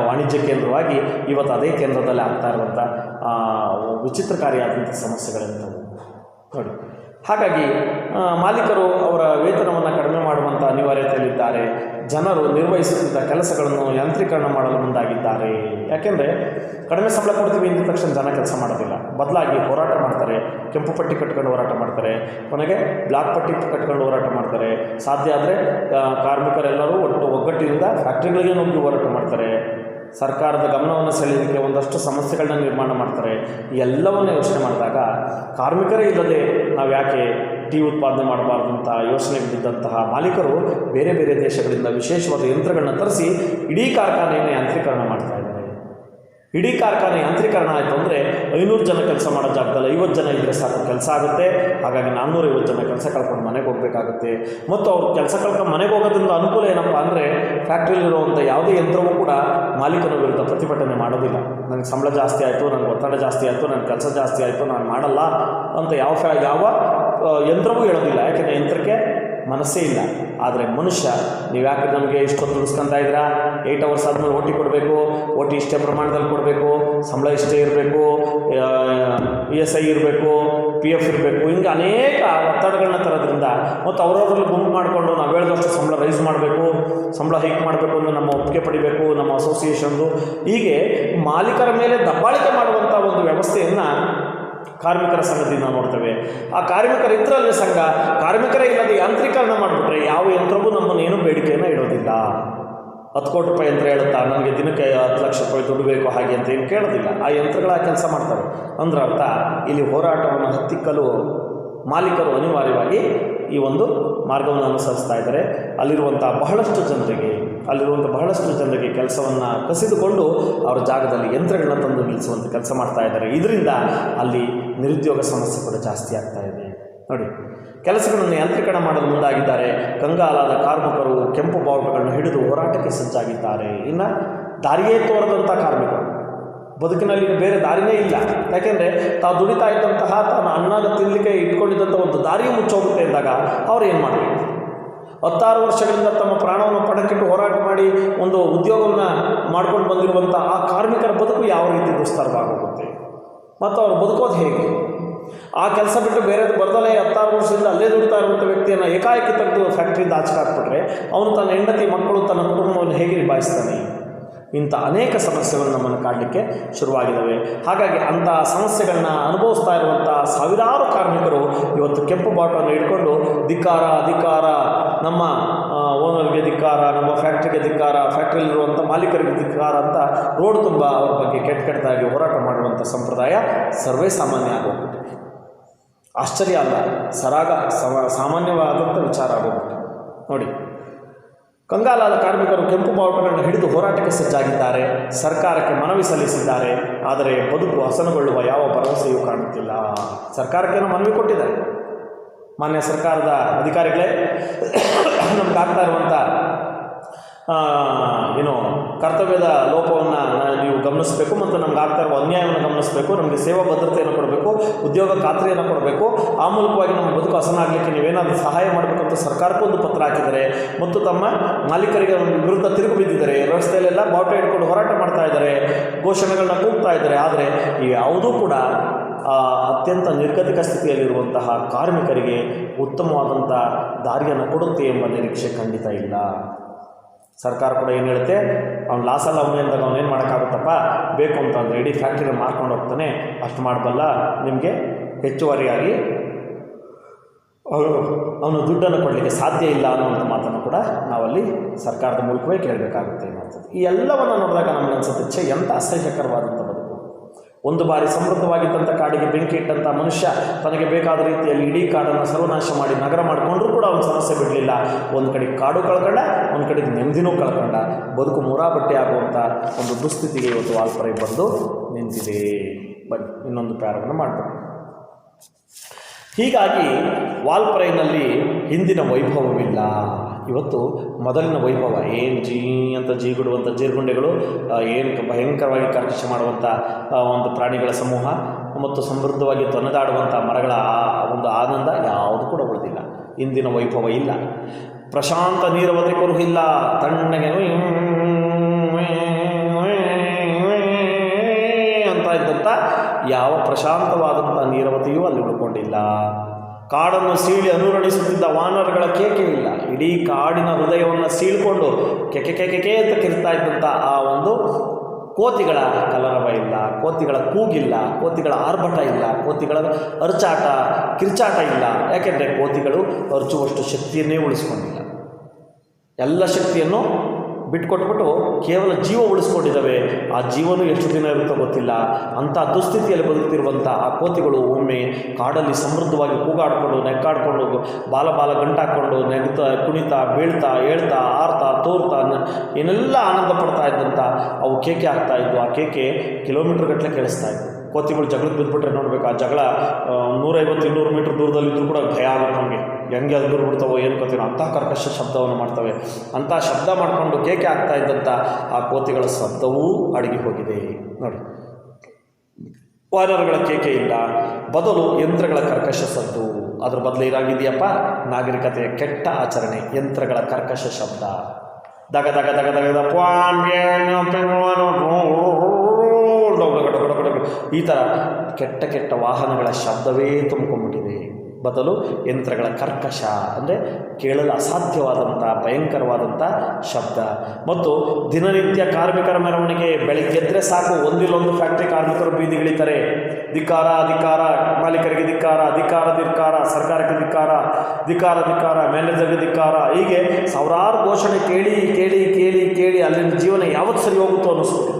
ವಾಣಿಜ್ಯ ಕೇಂದ್ರವಾಗಿ ಇವತ್ತು ಅದೇ ಕೇಂದ್ರದಲ್ಲಿ ಆಗ್ತಾ ಇರುವಂಥ ವಿಚಿತ್ರಕಾರಿಯಾದಂಥ ಸಮಸ್ಯೆಗಳಿರ್ತವೆ ನೋಡಿ. ಹಾಗಾಗಿ ಮಾಲೀಕರು ಅವರ ವೇತನವನ್ನು ಕಡಿಮೆ ಮಾಡುವಂಥ ಅನಿವಾರ್ಯತೆಯಲ್ಲಿದ್ದಾರೆ. ಜನರು ನಿರ್ವಹಿಸುತ್ತಿದ್ದ ಕೆಲಸಗಳನ್ನು ಯಾಂತ್ರೀಕರಣ ಮಾಡಲು ಮುಂದಾಗಿದ್ದಾರೆ. ಯಾಕೆಂದರೆ ಕಡಿಮೆ ಸಂಬಳ ಕೊಡ್ತೀವಿ ಅಂದ ತಕ್ಷಣ ಜನ ಕೆಲಸ ಮಾಡೋದಿಲ್ಲ, ಬದಲಾಗಿ ಹೋರಾಟ ಮಾಡ್ತಾರೆ. ಕೆಂಪು ಪಟ್ಟಿ ಕಟ್ಕೊಂಡು ಹೋರಾಟ ಮಾಡ್ತಾರೆ, ಕೊನೆಗೆ ಬ್ಲಾಕ್ ಪಟ್ಟಿ ಕಟ್ಕೊಂಡು ಹೋರಾಟ ಮಾಡ್ತಾರೆ. ಸಾಧ್ಯ ಆದರೆ ಕಾರ್ಮಿಕರೆಲ್ಲರೂ ಒಗ್ಗಟ್ಟಿನಿಂದ ಫ್ಯಾಕ್ಟ್ರಿಗಳಿಗೆ ನುಗ್ಗಿ ಹೋರಾಟ ಮಾಡ್ತಾರೆ. ಸರ್ಕಾರದ ಗಮನವನ್ನು ಸೆಳೆಯೋದಕ್ಕೆ ಒಂದಷ್ಟು ಸಮಸ್ಯೆಗಳನ್ನ ನಿರ್ಮಾಣ ಮಾಡ್ತಾರೆ. ಎಲ್ಲವನ್ನೂ ಯೋಚನೆ ಮಾಡಿದಾಗ ಕಾರ್ಮಿಕರೇ ಇಲ್ಲದೆ ನಾವು ಯಾಕೆ ಟೀ ಉತ್ಪಾದನೆ ಮಾಡಬಾರ್ದು ಅಂತ ಯೋಚನೆಗೆ ಬಿದ್ದಂತಹ ಮಾಲೀಕರು ಬೇರೆ ಬೇರೆ ದೇಶಗಳಿಂದ ವಿಶೇಷವಾದ ಯಂತ್ರಗಳನ್ನ ತರಿಸಿ ಇಡೀ ಕಾರ್ಖಾನೆಯನ್ನು ಯಾಂತ್ರೀಕರಣ ಮಾಡ್ತಾ ಇದ್ದಾರೆ. ಇಡೀ ಕಾರ್ಖಾನೆ ಯಾಂತ್ರೀಕರಣ ಆಯಿತು ಅಂದರೆ 500 ಜನ ಕೆಲಸ ಮಾಡೋ ಜಾಗದಲ್ಲಿ 50 ಜನ ಇದ್ದರೆ ಸಾಕು ಕೆಲಸ ಆಗುತ್ತೆ. ಹಾಗಾಗಿ 450 ಜನ ಕೆಲಸ ಕಳ್ಕೊಂಡು ಮನೆಗೆ ಹೋಗಬೇಕಾಗುತ್ತೆ. ಮತ್ತು ಅವ್ರು ಕೆಲಸ ಕಳ್ಕೊಂಡು ಮನೆಗೆ ಹೋಗೋದ್ರಿಂದ ಅನುಕೂಲ ಏನಪ್ಪ ಅಂದರೆ ಫ್ಯಾಕ್ಟ್ರಿಲಿರುವಂಥ ಯಾವುದೇ ಯಂತ್ರವೂ ಕೂಡ ಮಾಲೀಕನ ವಿರುದ್ಧ ಪ್ರತಿಭಟನೆ ಮಾಡೋದಿಲ್ಲ. ನನಗೆ ಸಂಬಳ ಜಾಸ್ತಿ ಆಯಿತು, ನನಗೆ ಒತ್ತಡ ಜಾಸ್ತಿ ಆಯಿತು, ನನ್ನ ಕೆಲಸ ಜಾಸ್ತಿ ಆಯಿತು, ನಾನು ಮಾಡಲ್ಲ ಅಂತ ಯಾವ ಯಂತ್ರವೂ ಹೇಳೋದಿಲ್ಲ. ಯಾಕೆಂದರೆ ಯಂತ್ರಕ್ಕೆ ಮನಸ್ಸೇ ಇಲ್ಲ. ಆದರೆ ಮನುಷ್ಯ, ನೀವು ಯಾಕೆ ನಮಗೆ ಇಷ್ಟೊಂದು ದುಡಿಸ್ಕೊತಾ ಇದ್ದೀರಾ, 8 ಅವರ್ಸ್ ಆದಮೇಲೆ ಓಟಿ ಕೊಡಬೇಕು, ಓಟಿ ಇಷ್ಟೇ ಪ್ರಮಾಣದಲ್ಲಿ ಕೊಡಬೇಕು, ಸಂಬಳ ಇಷ್ಟೇ ಇರಬೇಕು, ESI ಇರಬೇಕು, PF ಇರಬೇಕು, ಹಿಂಗೆ ಅನೇಕ ಒತ್ತಡಗಳನ್ನ ತರೋದ್ರಿಂದ ಮತ್ತು ಅವರವರಲ್ಲಿ ಗುಂಪು ಮಾಡಿಕೊಂಡು ನಾವು ಹೇಳಿದಷ್ಟು ಸಂಬಳ ರೈಸ್ ಮಾಡಬೇಕು, ಸಂಬಳ ಹೈಕ್ ಮಾಡಬೇಕು ಅಂದರೆ ನಮ್ಮ ಒಪ್ಪಿಗೆ ಪಡಿಬೇಕು, ನಮ್ಮ ಅಸೋಸಿಯೇಷನ್ದು, ಹೀಗೆ ಮಾಲೀಕರ ಮೇಲೆ ದಬ್ಬಾಳಿಕೆ ಮಾಡುವಂಥ ಒಂದು ವ್ಯವಸ್ಥೆಯನ್ನು ಕಾರ್ಮಿಕರ ಸಂಘದಿಂದ ನೋಡ್ತೇವೆ. ಆ ಕಾರ್ಮಿಕರ ಇದ್ರಲ್ಲಿ ಸಂಘ ಕಾರ್ಮಿಕರೇ ಇಲ್ಲದೆ ಯಾಂತ್ರೀಕರಣ ಮಾಡಿಬಿಟ್ರೆ ಯಾವ ಯಂತ್ರವೂ ನಮ್ಮನ್ನೇನು ಬೇಡಿಕೆಯನ್ನು ಇಡೋದಿಲ್ಲ. 10 ಕೋಟಿ ರೂಪಾಯಿ ಯಂತ್ರ ಹೇಳುತ್ತಾ ನನಗೆ ದಿನಕ್ಕೆ 10 ಲಕ್ಷ ರೂಪಾಯಿ ದುಡ್ಡು ಬೇಕು ಹಾಗೆ ಅಂತ ಏನು ಕೇಳೋದಿಲ್ಲ. ಆ ಯಂತ್ರಗಳ ಕೆಲಸ ಮಾಡ್ತವೆ. ಅಂದ್ರೆ ಅರ್ಥ ಇಲ್ಲಿ ಹೋರಾಟವನ್ನು ಹತ್ತಿಕ್ಕಲು ಮಾಲೀಕರು ಅನಿವಾರ್ಯವಾಗಿ ಈ ಒಂದು ಮಾರ್ಗವನ್ನು ಅನುಸರಿಸ್ತಾ ಇದ್ದಾರೆ. ಅಲ್ಲಿರುವಂಥ ಬಹಳಷ್ಟು ಜನರಿಗೆ ಕೆಲಸವನ್ನು ಕಸಿದುಕೊಂಡು ಅವರ ಜಾಗದಲ್ಲಿ ಯಂತ್ರಗಳನ್ನ ತಂದು ನಿಲ್ಲಿಸುವಂಥ ಕೆಲಸ ಮಾಡ್ತಾ ಇದ್ದಾರೆ. ಇದರಿಂದ ಅಲ್ಲಿ ನಿರುದ್ಯೋಗ ಸಮಸ್ಯೆ ಕೂಡ ಜಾಸ್ತಿ ಆಗ್ತಾ ಇದೆ. ನೋಡಿ, ಕೆಲಸಗಳನ್ನು ಯಾಂತ್ರೀಕರಣ ಮಾಡಲು ಮುಂದಾಗಿದ್ದಾರೆ. ಕಂಗಾಲಾದ ಕಾರ್ಮಿಕರು ಕೆಂಪು ಬಾವುಟಗಳನ್ನು ಹಿಡಿದು ಹೋರಾಟಕ್ಕೆ ಸಜ್ಜಾಗಿದ್ದಾರೆ. ಇನ್ನು ದಾರಿಯೇ ತೋರದಂಥ ಕಾರ್ಮಿಕರು, ಬದುಕಿನಲ್ಲಿ ಬೇರೆ ದಾರಿಯೇ ಇಲ್ಲ. ಯಾಕೆಂದರೆ ತಾವು ದುಡಿತಾ ಇದ್ದಂತಹ ತಾನು ಅನ್ನ ತಿನ್ನಲಿಕ್ಕೆ ಇಟ್ಕೊಂಡಿದ್ದಂಥ ಒಂದು ದಾರಿಯೂ ಮುಚ್ಚೋಗುತ್ತೆ ಎಂದಾಗ ಅವ್ರು ಏನು ಮಾಡಬೇಕು? 16 ವರ್ಷಗಳಿಂದ ತಮ್ಮ ಪ್ರಾಣವನ್ನು ಪಣಕ್ಕಿಟ್ಟು ಹೋರಾಟ ಮಾಡಿ ಒಂದು ಉದ್ಯೋಗವನ್ನು ಮಾಡ್ಕೊಂಡು ಬಂದಿರುವಂಥ ಆ ಕಾರ್ಮಿಕರ ಬದುಕು ಯಾವ ರೀತಿ ದುಸ್ತರವಾಗೋಗುತ್ತೆ ಮತ್ತು ಅವ್ರು ಬದುಕೋದು ಹೇಗೆ? ಆ ಕೆಲಸ ಬಿಟ್ಟು ಬೇರೆ ಬರ್ದಲೇ 16 ವರ್ಷದಿಂದ ಅಲ್ಲೇ ದುಡಿತಾ ಇರುವಂಥ ವ್ಯಕ್ತಿಯನ್ನು ಏಕಾಏಕಿ ತೆಗೆದು ಫ್ಯಾಕ್ಟ್ರಿಯಿಂದ ಆಚೆ ಹಾಕ್ಬಿಟ್ರೆ ಅವನು ತನ್ನ ಹೆಂಡತಿ ಮಕ್ಕಳು ತನ್ನ ಕುಟುಂಬವನ್ನು ಹೇಗೆ ನಿಭಾಯಿಸ್ತಾನೆ? ಇಂಥ ಅನೇಕ ಸಮಸ್ಯೆಗಳು ನಮ್ಮನ್ನು ಕಾಡಲಿಕ್ಕೆ ಶುರುವಾಗಿದ್ದಾವೆ. ಹಾಗಾಗಿ ಅಂಥ ಸಮಸ್ಯೆಗಳನ್ನ ಅನುಭವಿಸ್ತಾ ಇರುವಂಥ ಸಾವಿರಾರು ಕಾರ್ಮಿಕರು ಇವತ್ತು ಕೆಂಪು ಬಾಟವನ್ನು ಹಿಡ್ಕೊಂಡು ಧಿಕ್ಕಾರ ಧಿಕ್ಕಾರ, ನಮ್ಮ ಓನರ್ಗೆ ಧಿಕ್ಕಾರ, ನಮ್ಮ ಫ್ಯಾಕ್ಟ್ರಿಗೆ ಧಿಕ್ಕಾರ, ಫ್ಯಾಕ್ಟ್ರಿಯಲ್ಲಿರುವಂಥ ಮಾಲೀಕರಿಗೆ ಧಿಕ್ಕಾರ ಅಂತ ರೋಡ್ ತುಂಬ ಅವ್ರ ಬಗ್ಗೆ ಕೆಟ್ಟದಾಗಿ ಹೋರಾಟ ಮಾಡುವಂಥ ಸಂಪ್ರದಾಯ ಸರ್ವೇ ಸಾಮಾನ್ಯ ಆಗೋಗ್ಬಿಟ್ಟಿದೆ. ಆಶ್ಚರ್ಯ ಅಲ್ಲ, ಸಾಮಾನ್ಯವಾದಂಥ ವಿಚಾರ ಆಗೋಗ್ಬಿಟ್ಟಿದೆ. ನೋಡಿ, ಕಂಗಾಲಾದ ಕಾರ್ಮಿಕರು ಕೆಂಪು ಬಾವುಟಗಳನ್ನು ಹಿಡಿದು ಹೋರಾಟಕ್ಕೆ ಸಜ್ಜಾಗಿದ್ದಾರೆ. ಸರ್ಕಾರಕ್ಕೆ ಮನವಿ ಸಲ್ಲಿಸಿದ್ದಾರೆ. ಆದರೆ ಬದುಕು ಹಸನುಗೊಳ್ಳುವ ಯಾವ ಭರವಸೆಯೂ ಕಾಣುತ್ತಿಲ್ಲ. ಸರ್ಕಾರಕ್ಕೇನೋ ಮನವಿ ಕೊಟ್ಟಿದ್ದಾರೆ. ಮಾನ್ಯ ಸರ್ಕಾರದ ಅಧಿಕಾರಿಗಳೇ, ನಮಗಾಗ್ತಾ ಇರುವಂಥ ಕರ್ತವ್ಯದ ಲೋಪವನ್ನು ನೀವು ಗಮನಿಸಬೇಕು ಮತ್ತು ನಮ್ಗೆ ಆಗ್ತಾ ಇರುವ ಅನ್ಯಾಯವನ್ನು ಗಮನಿಸಬೇಕು. ನಮಗೆ ಸೇವಾ ಭದ್ರತೆಯನ್ನು ಕೊಡಬೇಕು, ಉದ್ಯೋಗ ಖಾತ್ರಿಯನ್ನು ಕೊಡಬೇಕು. ಆ ಮೂಲಕವಾಗಿ ನಮ್ಮ ಬದುಕು ಹಸನಾಗಲಿಕ್ಕೆ ನೀವೇನಾದರೂ ಸಹಾಯ ಮಾಡಬೇಕಂತ ಸರ್ಕಾರಕ್ಕೂ ಒಂದು ಪತ್ರ ಹಾಕಿದ್ದಾರೆ ಮತ್ತು ತಮ್ಮ ಮಾಲೀಕರಿಗೆ ವಿರುದ್ಧ ತಿರುಗಿ ಬಿದ್ದಿದ್ದಾರೆ. ರಸ್ತೆಯಲ್ಲೆಲ್ಲ ಬಾವುಟ ಹಿಡ್ಕೊಂಡು ಹೋರಾಟ ಮಾಡ್ತಾ ಇದ್ದಾರೆ, ಘೋಷಣೆಗಳನ್ನ ಕೂಗ್ತಾ ಇದ್ದಾರೆ. ಆದರೆ ಯಾವುದೂ ಕೂಡ ಅತ್ಯಂತ ನಿರ್ಗತಿಕ ಸ್ಥಿತಿಯಲ್ಲಿರುವಂತಹ ಕಾರ್ಮಿಕರಿಗೆ ಉತ್ತಮವಾದಂಥ ದಾರಿಯನ್ನು ಕೊಡುತ್ತೆ ಎಂಬ ನಿರೀಕ್ಷೆ ಖಂಡಿತ ಇಲ್ಲ. ಸರ್ಕಾರ ಕೂಡ ಏನು ಹೇಳುತ್ತೆ, ಅವ್ನು ಲಾಸಲ್ಲ ಅವನಿಂದಾಗ ಅವನೇನು ಮಾಡೋಕ್ಕಾಗುತ್ತಪ್ಪ, ಬೇಕು ಅಂತಂದರೆ ಇಡೀ ಫ್ಯಾಕ್ಟ್ರಿನ ಮಾರ್ಕೊಂಡು ಹೋಗ್ತಾನೆ, ಅಷ್ಟು ಮಾಡಬಲ್ಲ, ನಿಮಗೆ ಹೆಚ್ಚುವರಿಯಾಗಿ ಅವನು ದುಡ್ಡನ್ನು ಕೊಡಲಿಕ್ಕೆ ಸಾಧ್ಯ ಇಲ್ಲ ಅನ್ನುವಂಥ ಮಾತನ್ನು ಕೂಡ ನಾವಲ್ಲಿ ಸರ್ಕಾರದ ಮೂಲಕವೇ ಕೇಳಬೇಕಾಗುತ್ತೆ ಅನ್ನೋಂಥದ್ದು. ಈ ಎಲ್ಲವನ್ನು ನೋಡಿದಾಗ ನಮಗೆ ಅನಿಸುತ್ತೆ, ಎಂಥ ಅಸಹ್ಯಕರವಾದಂಥ ಬದುಕು. ಒಂದು ಬಾರಿ ಸಮೃದ್ಧವಾಗಿದ್ದಂಥ ಕಾಡಿಗೆ ಬೆಂಕಿ ಇಟ್ಟಂಥ ಮನುಷ್ಯ ತನಗೆ ಬೇಕಾದ ರೀತಿಯಲ್ಲಿ ಇಡೀ ಕಾಡನ್ನು ಸರ್ವನಾಶ ಮಾಡಿ ನಗರ ಮಾಡಿಕೊಂಡ್ರೂ ಕೂಡ ಅವನು ಸಮಸ್ಯೆ ಬಿಡಲಿಲ್ಲ. ಒಂದು ಕಡೆ ಕಾಡು ಕಳ್ಕೊಂಡ, ಒಂದು ಕಡೆ ನೆಮ್ಮದಿನೂ ಕಳ್ಕೊಂಡ. ಬದುಕು ಮುರಾಬಟ್ಟೆ ಆಗುವಂಥ ಒಂದು ದುಸ್ಥಿತಿಗೆ ಇವತ್ತು ವಾಲ್ಪರೈ ಬಂದು ನಿಂತಿದೆ. ಬನ್ನಿ ಇನ್ನೊಂದು ಪ್ಯಾರವನ್ನು ಮಾಡಬೇಕು. ಹೀಗಾಗಿ ವಾಲ್ಪರೈನಲ್ಲಿ ಹಿಂದಿನ ವೈಭವವಿಲ್ಲ. ಇವತ್ತು ಮೊದಲಿನ ವೈಭವ ಏನು ಅಂತ ಜೀಗುಡುವಂಥ ಜೀರ್ಗುಂಡೆಗಳು, ಏನು ಭಯಂಕರವಾಗಿ ಕರ್ಕಶ ಮಾಡುವಂಥ ಒಂದು ಪ್ರಾಣಿಗಳ ಸಮೂಹ ಮತ್ತು ಸಮೃದ್ಧವಾಗಿ ತೊನೆದಾಡುವಂಥ ಮರಗಳ ಒಂದು ಆನಂದ ಯಾವುದು ಕೂಡ ಉಳಿದಿಲ್ಲ. ಇಂದಿನ ವೈಭವ ಇಲ್ಲ. ಪ್ರಶಾಂತ ನೀರವತೆ ಕುರುಹಿಲ್ಲ. ತಣ್ಣಗೆ ಅಂತ ಇದ್ದಂಥ ಯಾವ ಪ್ರಶಾಂತವಾದಂಥ ನೀರವತೆಯೂ ಅಲ್ಲಿ ಉಳ್ಕೊಂಡಿಲ್ಲ. ಕಾಡನ್ನು ಸೀಳಿ ಅನುರಣಿಸುತ್ತಿದ್ದ ವಾನರಗಳ ಕೇಕೆ ಇಲ್ಲ. ಇಡೀ ಕಾಡಿನ ಹೃದಯವನ್ನು ಸೀಳ್ಕೊಂಡು ಕೆಕೆ ಅಂತ ಕಿರ್ತಾ ಇದ್ದಂಥ ಆ ಒಂದು ಕೋತಿಗಳ ಕಲರವ ಇಲ್ಲ, ಕೋತಿಗಳ ಕೂಗಿಲ್ಲ, ಕೋತಿಗಳ ಆರ್ಭಟ ಇಲ್ಲ, ಕೋತಿಗಳ ಅರ್ಚಾಟ ಕಿರ್ಚಾಟ ಇಲ್ಲ. ಯಾಕೆಂದರೆ ಕೋತಿಗಳು ಅರ್ಚುವಷ್ಟು ಶಕ್ತಿಯನ್ನೇ ಉಳಿಸ್ಕೊಂಡಿಲ್ಲ. ಎಲ್ಲ ಶಕ್ತಿಯನ್ನು ಬಿಟ್ಕೊಟ್ಬಿಟ್ಟು ಕೇವಲ ಜೀವ ಉಳಿಸ್ಕೊಂಡಿದ್ದಾವೆ. ಆ ಜೀವನೂ ಎಷ್ಟು ದಿನ ಇರುತ್ತೋ ಗೊತ್ತಿಲ್ಲ. ಅಂಥ ದುಸ್ಥಿತಿಯಲ್ಲಿ ಬದುಕ್ತಿರುವಂಥ ಆ ಕೋತಿಗಳು ಒಮ್ಮೆ ಕಾಡಲ್ಲಿ ಸಮೃದ್ಧವಾಗಿ ಕೂಗಾಡಿಕೊಂಡು ನೆಕ್ಕಾಡ್ಕೊಂಡು ಬಾಲ ಗಂಟಾಕ್ಕೊಂಡು ನೆಗ್ತಾ ಕುಣಿತಾ ಬೀಳ್ತಾ ಏಳ್ತಾ ಆರ್ತಾ ತೋರ್ತಾ ಏನೆಲ್ಲ ಆನಂದ ಪಡ್ತಾ ಇದ್ದಂಥ ಅವು ಕೇಕೆ ಆಗ್ತಾ ಇದ್ವು. ಆ ಕೇಕೆ ಕಿಲೋಮೀಟ್ರ್ ಗಟ್ಟಲೆ ಕೇಳಿಸ್ತಾ ಇತ್ತು. ಕೋತಿಗಳು ಜಗಳಕ್ಕೆ ಬಿದ್ದುಬಿಟ್ರೆ ನೋಡಬೇಕು, ಆ ಜಗಳ 150-200 ಮೀಟ್ರ್ ದೂರದಲ್ಲಿದ್ದರೂ ಕೂಡ ಭಯ ಆಗುತ್ತೆ ನಮಗೆ. ಹೆಂಗೆ ಅದು ದೂರ ಬಿಡ್ತಾವೋ ಏನು ಗೊತ್ತಿರೋ ಅಂಥ ಕರ್ಕಶ ಶಬ್ದವನ್ನು ಮಾಡ್ತವೆ. ಅಂಥ ಶಬ್ದ ಮಾಡಿಕೊಂಡು ಕೇಕೆ ಆಗ್ತಾ ಇದ್ದಂಥ ಆ ಕೋತಿಗಳ ಶಬ್ದವೂ ಅಡಗಿ ಹೋಗಿದೆ. ನೋಡಿ, ವಾನರಗಳ ಕೇಕೆ ಇಲ್ಲ, ಬದಲು ಯಂತ್ರಗಳ ಕರ್ಕಶ ಸದ್ದು. ಅದ್ರ ಬದಲು ಏನಾಗಿದೆಯಪ್ಪ, ನಾಗರಿಕತೆಯ ಕೆಟ್ಟ ಆಚರಣೆ, ಯಂತ್ರಗಳ ಕರ್ಕಶ ಶಬ್ದ. ದಗ ದಗ ದಗ ದಗದ ಈ ಥರ ಕೆಟ್ಟ ವಾಹನಗಳ ಶಬ್ದವೇ ತುಂಬಿಕೊಂಡ್ಬಿಟ್ಟಿದೆ. ಬದಲು ಯಂತ್ರಗಳ ಕರ್ಕಶ ಅಂದರೆ ಕೇಳಲು ಅಸಾಧ್ಯವಾದಂಥ ಭಯಂಕರವಾದಂಥ ಶಬ್ದ. ಮತ್ತು ದಿನನಿತ್ಯ ಕಾರ್ಮಿಕರ ಮೆರವಣಿಗೆ. ಬೆಳಗ್ಗೆದ್ರೆ ಸಾಕು, ಒಂದಿಲ್ಲೊಂದು ಫ್ಯಾಕ್ಟ್ರಿ ಕಾರ್ಮಿಕರು ಬೀದಿಗಿಳಿತಾರೆ. ಧಿಕ್ಕಾರ ಧಿಕ್ಕಾರ, ಮಾಲೀಕರಿಗೆ ಧಿಕ್ಕಾರ, ಧಿಕ್ಕಾರ ಧಿಕ್ಕಾರ, ಸರ್ಕಾರಕ್ಕೆ ಧಿಕ್ಕಾರ, ಧಿಕ್ಕಾರ ಧಿಕ್ಕಾರ, ಮ್ಯಾನೇಜರ್ಗೆ ಧಿಕ್ಕಾರ. ಹೀಗೆ ಸಾವಿರಾರು ಘೋಷಣೆ ಕೇಳಿ ಕೇಳಿ ಕೇಳಿ ಕೇಳಿ ಅಲ್ಲಿನ ಜೀವನ ಯಾವತ್ತು ಸರಿ ಹೋಗುತ್ತೋ ಅನ್ನಿಸ್ಬಿಟ್ಟು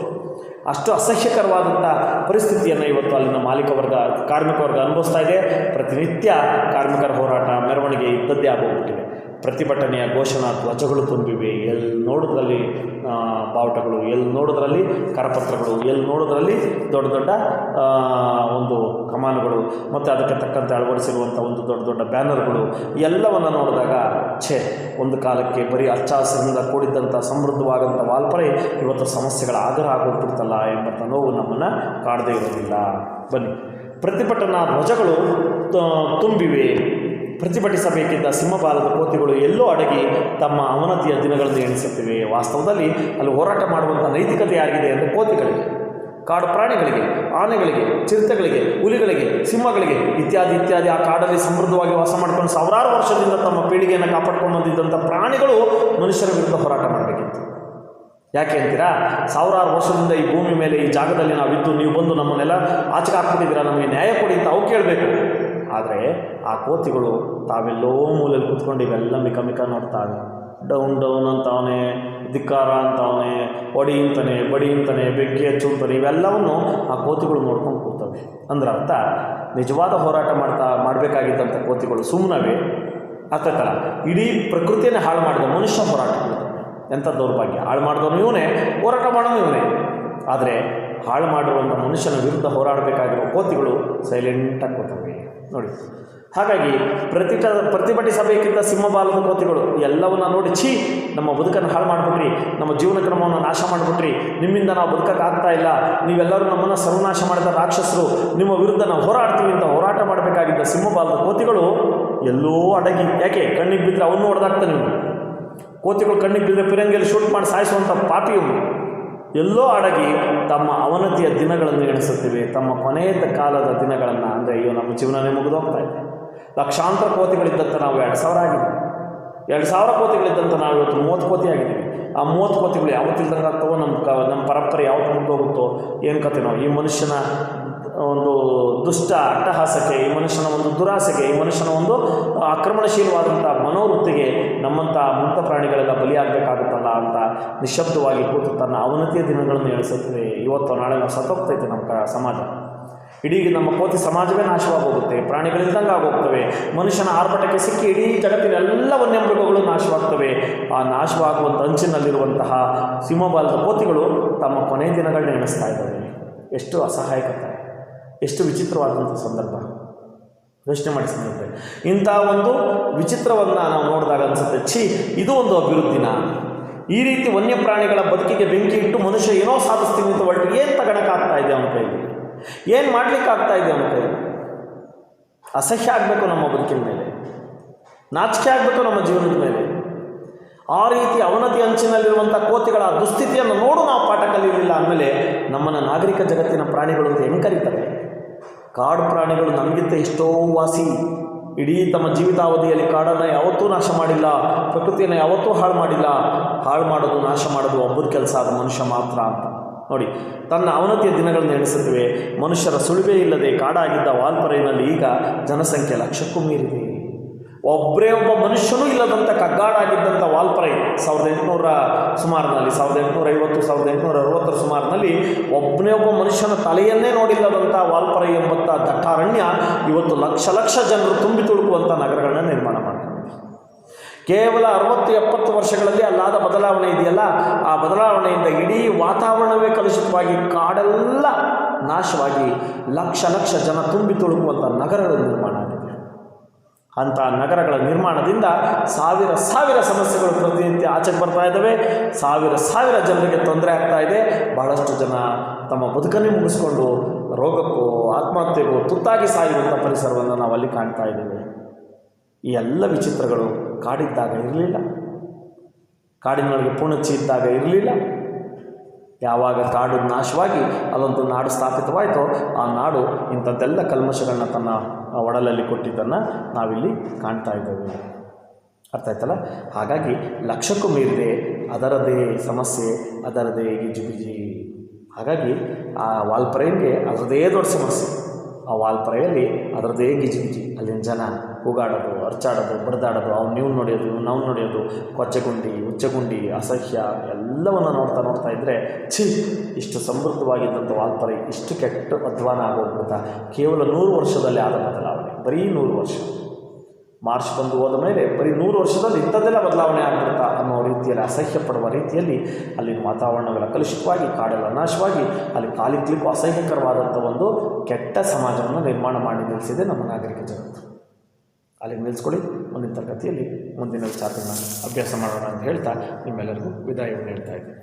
ಅಷ್ಟು ಅಸಹ್ಯಕರವಾದಂಥ ಪರಿಸ್ಥಿತಿಯನ್ನು ಇವತ್ತು ಅಲ್ಲಿನ ಮಾಲೀಕ ವರ್ಗ ಕಾರ್ಮಿಕ ವರ್ಗ ಅನುಭವಿಸ್ತಾ ಇದೆ. ಪ್ರತಿನಿತ್ಯ ಕಾರ್ಮಿಕರ ಹೋರಾಟ ಮೆರವಣಿಗೆ ಇದ್ದದ್ದೇ ಆಗೋಗ್ಬಿಟ್ಟಿದೆ. ಪ್ರತಿಭಟನೆಯ ಘೋಷಣಾ ಧ್ವಜಗಳು ತುಂಬಿವೆ. ಎಲ್ಲಿ ನೋಡಿದ್ರಲ್ಲಿ ಬಾವುಟಗಳು, ಎಲ್ಲಿ ನೋಡಿದ್ರಲ್ಲಿ ಕರಪತ್ರಗಳು, ಎಲ್ಲಿ ನೋಡಿದ್ರಲ್ಲಿ ದೊಡ್ಡ ದೊಡ್ಡ ಒಂದು ಕಮಾನುಗಳು ಮತ್ತು ಅದಕ್ಕೆ ತಕ್ಕಂತೆ ಅಳವಡಿಸಿರುವಂಥ ಒಂದು ದೊಡ್ಡ ದೊಡ್ಡ ಬ್ಯಾನರ್ಗಳು ಎಲ್ಲವನ್ನು ನೋಡಿದಾಗ ಒಂದು ಕಾಲಕ್ಕೆ ಬರೀ ಹಚ್ಚ ಹಸಿರಿನಿಂದ ಕೂಡಿದ್ದಂಥ ಸಮೃದ್ಧವಾದಂಥ ವಾಲ್ಪರೆ ಇವತ್ತು ಸಮಸ್ಯೆಗಳ ಆಗರ ಆಗೋಗ್ಬಿಡ್ತಲ್ಲ ಎಂಬಂಥ ನೋವು ನಮ್ಮನ್ನು ಕಾಡದೇ ಇರೋದಿಲ್ಲ. ಬನ್ನಿ, ಪ್ರತಿಭಟನಾ ಧ್ವಜಗಳು ತುಂಬಿವೆ. ಪ್ರತಿಭಟಿಸಬೇಕಿದ್ದ ಸಿಂಹಬಾಲದ ಕೋತಿಗಳು ಎಲ್ಲೋ ಅಡಗಿ ತಮ್ಮ ಅವನತಿಯ ದಿನಗಳನ್ನು ಎಣಿಸುತ್ತಿವೆ. ವಾಸ್ತವದಲ್ಲಿ ಅಲ್ಲಿ ಹೋರಾಟ ಮಾಡುವಂಥ ನೈತಿಕತೆ ಯಾರಿಗಿದೆ ಅಂದರೆ ಕೋತಿಗಳಿಗೆ, ಕಾಡು ಪ್ರಾಣಿಗಳಿಗೆ, ಆನೆಗಳಿಗೆ, ಚಿರತೆಗಳಿಗೆ, ಹುಲಿಗಳಿಗೆ, ಸಿಂಹಗಳಿಗೆ ಇತ್ಯಾದಿ ಇತ್ಯಾದಿ ಆ ಕಾಡಲ್ಲಿ ಸಮೃದ್ಧವಾಗಿ ವಾಸ ಮಾಡಿಕೊಂಡು ಸಾವಿರಾರು ವರ್ಷದಿಂದ ತಮ್ಮ ಪೀಳಿಗೆಯನ್ನು ಕಾಪಾಡ್ಕೊಂಡು ಬಂದಿದ್ದಂಥ ಪ್ರಾಣಿಗಳು ಮನುಷ್ಯರ ವಿರುದ್ಧ ಹೋರಾಟ ಮಾಡಬೇಕಿತ್ತು. ಯಾಕೆ ಅಂತೀರಾ? ಸಾವಿರಾರು ವರ್ಷದಿಂದ ಈ ಭೂಮಿ ಮೇಲೆ ಈ ಜಾಗದಲ್ಲಿ ನಾವಿದ್ದು ನೀವು ಬಂದು ನಮ್ಮನ್ನೆಲ್ಲ ಆಚೆಗೆ ಹಾಕ್ಬಿಟ್ಟಿದ್ದೀರಾ, ನಮಗೆ ನ್ಯಾಯ ಕೊಡಿ ಅಂತ ಅವು ಕೇಳಬೇಕು. ಆದರೆ ಆ ಕೋತಿಗಳು ತಾವೆಲ್ಲೋ ಮೂಲೆಯಲ್ಲಿ ಕೂತ್ಕೊಂಡು ಇವೆಲ್ಲ ಮಿಕ ನೋಡ್ತಾವೆ. ಡೌನ್ ಡೌನ್ ಅಂತವನೇ, ಧಿಕ್ಕಾರ ಅಂತವನೇ, ಒಡಿ ಅಂತಾನೆ, ಬಡಿ ಅಂತಾನೆ, ಬೆಂಕಿ ಹಚ್ಚುಂತಾನೆ, ಇವೆಲ್ಲವನ್ನು ಆ ಕೋತಿಗಳು ನೋಡ್ಕೊಂಡು ಕೂತವೆ. ಅಂದ್ರೆ ಅರ್ಥ, ನಿಜವಾದ ಹೋರಾಟ ಮಾಡಬೇಕಾಗಿದ್ದಂಥ ಕೋತಿಗಳು ಸುಮ್ಮನವೇ ಆಗ್ತೈತಲ್ಲ. ಇಡೀ ಪ್ರಕೃತಿಯನ್ನೇ ಹಾಳು ಮಾಡಿದ ಮನುಷ್ಯ ಹೋರಾಟಗಳು. ಎಂಥ ದೌರ್ಭಾಗ್ಯ! ಹಾಳು ಮಾಡಿದವನು ಇವನೇ, ಹೋರಾಟ ಮಾಡೋನು ಇವನೇ. ಆದರೆ ಹಾಳು ಮಾಡಿರುವಂಥ ಮನುಷ್ಯನ ವಿರುದ್ಧ ಹೋರಾಡಬೇಕಾಗಿರೋ ಕೋತಿಗಳು ಸೈಲೆಂಟಾಗಿ ಕೂತವೆ ನೋಡಿ. ಹಾಗಾಗಿ ಪ್ರತಿಭಟಿಸಬೇಕಿದ್ದ ಸಿಂಹಬಾಲದ ಕೋತಿಗಳು ಎಲ್ಲವನ್ನ ನೋಡಿ, ನಮ್ಮ ಬದುಕನ್ನು ಹಾಳು ಮಾಡಿಬಿಟ್ರಿ, ನಮ್ಮ ಜೀವನ ಕ್ರಮವನ್ನು ನಾಶ ಮಾಡಿಬಿಟ್ರಿ, ನಿಮ್ಮಿಂದ ನಾವು ಬದುಕಕ್ಕಾಗ್ತಾ ಇಲ್ಲ, ನೀವೆಲ್ಲರೂ ನಮ್ಮನ್ನು ಸರ್ವನಾಶ ಮಾಡಿದ ರಾಕ್ಷಸರು, ನಿಮ್ಮ ವಿರುದ್ಧ ನಾವು ಹೋರಾಡ್ತೀವಿ ಅಂತ ಹೋರಾಟ ಮಾಡಬೇಕಾಗಿದ್ದ ಸಿಂಹಬಾಲದ ಕೋತಿಗಳು ಎಲ್ಲೋ ಅಡಗಿ, ಯಾಕೆ ಕಣ್ಣಿಗೆ ಬಿದ್ದರೆ ಅವನು ಹೊಡೆದಾಗ್ತಾನೆ ನೀವು. ಕೋತಿಗಳು ಕಣ್ಣಿಗೆ ಬಿದ್ದರೆ ಪಿರಂಗಿಯಲ್ಲಿ ಶೂಟ್ ಮಾಡಿ ಸಾಯಿಸುವಂಥ ಪಾಪಿಯವನು ಎಲ್ಲೋ ಅಡಗಿ ತಮ್ಮ ಅವನತಿಯ ದಿನಗಳನ್ನು ಎಣಿಸುತ್ತಿವೆ. ತಮ್ಮ ಕೊನೆಯ ಕಾಲದ ದಿನಗಳನ್ನು, ಅಂದರೆ ಅಯ್ಯೋ ನಮ್ಮ ಜೀವನನೇ ಮುಗಿದೋಗ್ತಾ ಇದೆ. ಲಕ್ಷಾಂತರ ಕೋತಿಗಳಿದ್ದಂಥ ನಾವು 2000 ಆಗಿದ್ದೀವಿ. 2000 ಕೋತಿಗಳಿದ್ದಂಥ ನಾವು ಇವತ್ತು 30 ಕೋತಿ ಆಗಿದ್ದೀವಿ. ಆ 30 ಕೋತಿಗಳು ಯಾವತ್ತಿಲ್ದಂಗೆ ಆಗ್ತಾವೋ, ನಮ್ಮ ಪರಂಪರೆ ಯಾವತ್ತು ಮುಗಿದೋಗುತ್ತೋ ಏನು ಕತೆನೋ. ಈ ಮನುಷ್ಯನ ಒಂದು ದುಷ್ಟ ಅಟ್ಟಹಾಸಕ್ಕೆ, ಈ ಮನುಷ್ಯನ ಒಂದು ದುರಾಸೆಗೆ, ಈ ಮನುಷ್ಯನ ಒಂದು ಆಕ್ರಮಣಶೀಲವಾದಂಥ ಮನೋವೃತ್ತಿಗೆ ನಮ್ಮಂಥ ಮುಕ್ತ ಪ್ರಾಣಿಗಳೆಲ್ಲ ಬಲಿಯಾಗಬೇಕಾಗುತ್ತಲ್ಲ ಅಂತ ನಿಶಬ್ದವಾಗಿ ಕೂತು ತನ್ನ ಅವನತಿಯ ದಿನಗಳನ್ನು ಎಣಿಸುತ್ತದೆ. ಇವತ್ತು ನಾಳೆ ನಾವು ಸತ್ತೋಗ್ತೈತೆ ನಮ್ಮ ಸಮಾಜ. ಇಡೀ ನಮ್ಮ ಕೋತಿ ಸಮಾಜವೇ ನಾಶವಾಗಿ ಹೋಗುತ್ತೆ, ಪ್ರಾಣಿಗಳಿದ್ದಂಗೆ ಆಗೋಗ್ತವೆ. ಮನುಷ್ಯನ ಆರ್ಭಟಕ್ಕೆ ಸಿಕ್ಕಿ ಇಡೀ ಜಗತ್ತಿನ ಎಲ್ಲ ವನ್ಯಮೃಗಗಳು ನಾಶವಾಗ್ತವೆ. ಆ ನಾಶವಾಗುವಂಥ ಅಂಚಿನಲ್ಲಿರುವಂತಹ ಸಿಂಹಬಾಲದ ಕೋತಿಗಳು ತಮ್ಮ ಕೊನೆಯ ದಿನಗಳನ್ನ ಎಣಿಸ್ತಾ ಇದ್ದಾವೆ. ಎಷ್ಟು ಅಸಹಾಯಕತೆ, ಎಷ್ಟು ವಿಚಿತ್ರವಾದಂಥ ಸಂದರ್ಭ ಯೋಚನೆ ಮಾಡಿ ಸ್ನೇಹಿತರೆ. ಇಂಥ ಒಂದು ವಿಚಿತ್ರವನ್ನು ನಾವು ನೋಡಿದಾಗ ಅನಿಸುತ್ತೆ, ಇದು ಒಂದು ಅಭಿವೃದ್ಧಿನ? ಈ ರೀತಿ ವನ್ಯಪ್ರಾಣಿಗಳ ಬದುಕಿಗೆ ಬೆಂಕಿ ಇಟ್ಟು ಮನುಷ್ಯ ಏನೋ ಸಾಧಿಸ್ತೀನಿ ಅಂತ ಹೊರಟು ಏನು ತಗೊಳಕ್ಕಾಗ್ತಾ ಇದೆ ಅವನ ಕೈಗೆ? ಏನು ಮಾಡಲಿಕ್ಕಾಗ್ತಾ ಇದೆ ಅವನ ಕೈಗೆ? ಅಸಹ್ಯ ಆಗಬೇಕು ನಮ್ಮ ಬದುಕಿನ ಮೇಲೆ, ನಾಚಿಕೆ ಆಗಬೇಕು ನಮ್ಮ ಜೀವನದ ಮೇಲೆ. ಆ ರೀತಿ ಅವನತಿ ಅಂಚಿನಲ್ಲಿರುವಂಥ ಕೋತಿಗಳ ದುಸ್ಥಿತಿಯನ್ನು ನೋಡು ನಾವು ಪಾಠ ಕಲಿಯಲಿಲ್ಲ ಅಂದಮೇಲೆ ನಮ್ಮನ್ನು ನಾಗರಿಕ ಜಗತ್ತಿನ ಪ್ರಾಣಿಗಳು ಅಂತ ಹೆಂಗೆ ಕರೀತಾರೆ? ಕಾಡು ಪ್ರಾಣಿಗಳು ನಮಗಿಂತ ಎಷ್ಟೋ ವಾಸಿ. ಇಡೀ ತಮ್ಮ ಜೀವಿತಾವಧಿಯಲ್ಲಿ ಕಾಡನ್ನು ಯಾವತ್ತೂ ನಾಶ ಮಾಡಿಲ್ಲ, ಪ್ರಕೃತಿಯನ್ನು ಯಾವತ್ತೂ ಹಾಳು ಮಾಡಿಲ್ಲ. ಹಾಳು ಮಾಡೋದು, ನಾಶ ಮಾಡೋದು ಒಬ್ಬರ ಕೆಲಸ, ಅದು ಮನುಷ್ಯ ಮಾತ್ರ ಅಂತ ನೋಡಿ. ತನ್ನ ಅವನತಿಯ ದಿನಗಳನ್ನು ಎಣಿಸುತ್ತವೆ. ಮನುಷ್ಯರ ಸುಳಿವೇ ಇಲ್ಲದೆ ಕಾಡಾಗಿದ್ದ ವಾಲ್ಪರೆಯಲ್ಲಿ ಈಗ ಜನಸಂಖ್ಯೆ 1,00,000ಕ್ಕೂ ಮೀರಿದೆ. ಒಬ್ಬರೇ ಒಬ್ಬ ಮನುಷ್ಯನೂ ಇಲ್ಲದಂಥ ಕಗ್ಗಾಡಾಗಿದ್ದಂಥ ವಾಲ್ಪರೆ 1800 ಸುಮಾರಿನಲ್ಲಿ, 1850 1860 ಸುಮಾರಿನಲ್ಲಿ ಒಬ್ಬನೇ ಒಬ್ಬ ಮನುಷ್ಯನ ತಲೆಯನ್ನೇ ನೋಡಿಲ್ಲದಂಥ ವಾಲ್ಪರೆ ಎಂಬಂಥ ದಟ್ಟಾರಣ್ಯ ಇವತ್ತು ಲಕ್ಷ ಜನರು ತುಂಬಿ ತುಳುಕುವಂಥ ನಗರಗಳನ್ನ ನಿರ್ಮಾಣ ಮಾಡ್ತಾರೆ. ಕೇವಲ 60-70 ವರ್ಷಗಳಲ್ಲಿ ಅಲ್ಲಾದ ಬದಲಾವಣೆ ಇದೆಯಲ್ಲ, ಆ ಬದಲಾವಣೆಯಿಂದ ಇಡೀ ವಾತಾವರಣವೇ ಕಲುಷಿತವಾಗಿ ಕಾಡೆಲ್ಲ ನಾಶವಾಗಿ ಲಕ್ಷ ಜನ ತುಂಬಿ ತುಳುಕುವಂಥ ನಗರಗಳು ನಿರ್ಮಾಣ ಆಗಿದೆ. ಅಂಥ ನಗರಗಳ ನಿರ್ಮಾಣದಿಂದ ಸಾವಿರ ಸಮಸ್ಯೆಗಳು ಪ್ರತಿನಿತ್ಯ ಆಚೆಗೆ ಬರ್ತಾ ಇದ್ದಾವೆ. ಸಾವಿರ ಜನರಿಗೆ ತೊಂದರೆ ಆಗ್ತಾ ಇದೆ. ಬಹಳಷ್ಟು ಜನ ತಮ್ಮ ಬದುಕನ್ನೇ ಮುಗಿಸ್ಕೊಂಡು ರೋಗಕ್ಕೂ ಆತ್ಮಹತ್ಯೆಗೂ ತುತ್ತಾಗಿ ಸಾಯುವಂಥ ಪರಿಸರವನ್ನು ನಾವು ಅಲ್ಲಿ ಕಾಣ್ತಾ ಇದ್ದೇವೆ. ಈ ಎಲ್ಲ ವಿಚಿತ್ರಗಳು ಕಾಡಿದ್ದಾಗ ಇರಲಿಲ್ಲ, ಕಾಡಿನೊಳಗೆ ಪೂಣಚ್ಚಿ ಇದ್ದಾಗ ಇರಲಿಲ್ಲ. ಯಾವಾಗ ಕಾಡು ನಾಶವಾಗಿ ಅಲ್ಲೊಂದು ನಾಡು ಸ್ಥಾಪಿತವಾಯಿತೋ ಆ ನಾಡು ಇಂಥದ್ದೆಲ್ಲ ಕಲ್ಮಶಗಳನ್ನ ತನ್ನ ಒಡಲಲ್ಲಿ ಕೊಟ್ಟಿದ್ದನ್ನು ನಾವಿಲ್ಲಿ ಕಾಣ್ತಾ ಇದ್ದೇವೆ. ಅರ್ಥ ಆಯ್ತಲ್ಲ? ಹಾಗಾಗಿ 1,00,000ಕ್ಕೂ ಮೀರಿದೆ, ಅದರದೇ ಸಮಸ್ಯೆ, ಅದರದೇ ಗಿಜಿಬಿಜಿ. ಹಾಗಾಗಿ ಆ ವಾಲ್ಪರೆಗೆ ಅದರದೇ ದೊಡ್ಡ ಸಮಸ್ಯೆ. ಆ ವಾಲ್ಪರೆಯಲ್ಲಿ ಅದರದೇ ಗಿಜಿಗಿಜಿ. ಅಲ್ಲಿನ ಜನ ಕೂಗಾಡೋದು, ಅರ್ಚಾಡೋದು, ಬಡ್ದಾಡೋದು, ನೀವು ನೋಡೋದು, ನಾವು ನೋಡೋದು, ಕೊಚ್ಚಗುಂಡಿ, ಉಚ್ಚಗುಂಡಿ, ಅಸಹ್ಯ ಎಲ್ಲವನ್ನು ನೋಡ್ತಾ ಇದ್ದರೆ ಇಷ್ಟು ಸಮೃದ್ಧವಾಗಿದ್ದಂಥ ವಾಲ್ಪರೆ ಇಷ್ಟು ಕೆಟ್ಟ ಅಧ್ವಾನ ಆಗೋಗ್ಬಿಡ್ತಾ. ಕೇವಲ 100 ವರ್ಷದಲ್ಲಿ ಆದ ಬದಲಾವಣೆ, ಬರೀ 100 ವರ್ಷ. ಮಾರ್ಚ್ ಬಂದು ಹೋದ ಮೇಲೆ ಬರೀ 100 ವರ್ಷದಲ್ಲಿ ಇಂಥದ್ದೆಲ್ಲ ಬದಲಾವಣೆ ಆಗ್ಬಿಡ್ತಾ ಅನ್ನೋ ರೀತಿಯಲ್ಲಿ ಅಸಹ್ಯ ಪಡುವ ರೀತಿಯಲ್ಲಿ ಅಲ್ಲಿನ ವಾತಾವರಣವೆಲ್ಲ ಕಲುಷಿತವಾಗಿ, ಕಾಡೆಲ್ಲ ನಾಶವಾಗಿ, ಅಲ್ಲಿ ಕಾಲಿಕ್ಲಿಕ್ಕೂ ಅಸಹ್ಯಕರವಾದಂಥ ಒಂದು ಕೆಟ್ಟ ಸಮಾಜವನ್ನು ನಿರ್ಮಾಣ ಮಾಡಿ ನಿಲ್ಲಿಸಿದೆ ನಮ್ಮ ನಾಗರಿಕ ಜಗತ್ತು. ಅಲ್ಲಿಗೆ ನಿಲ್ಲಿಸ್ಕೊಳ್ಳಿ. ಮುಂದಿನ ತರಗತಿಯಲ್ಲಿ ಮುಂದಿನ ವಿಚಾರಗಳನ್ನ ಅಭ್ಯಾಸ ಮಾಡೋಣ ಅಂತ ಹೇಳ್ತಾ ನಿಮ್ಮೆಲ್ಲರಿಗೂ ವಿದಾಯವನ್ನು ಹೇಳ್ತಾ ಇದ್ದೀನಿ.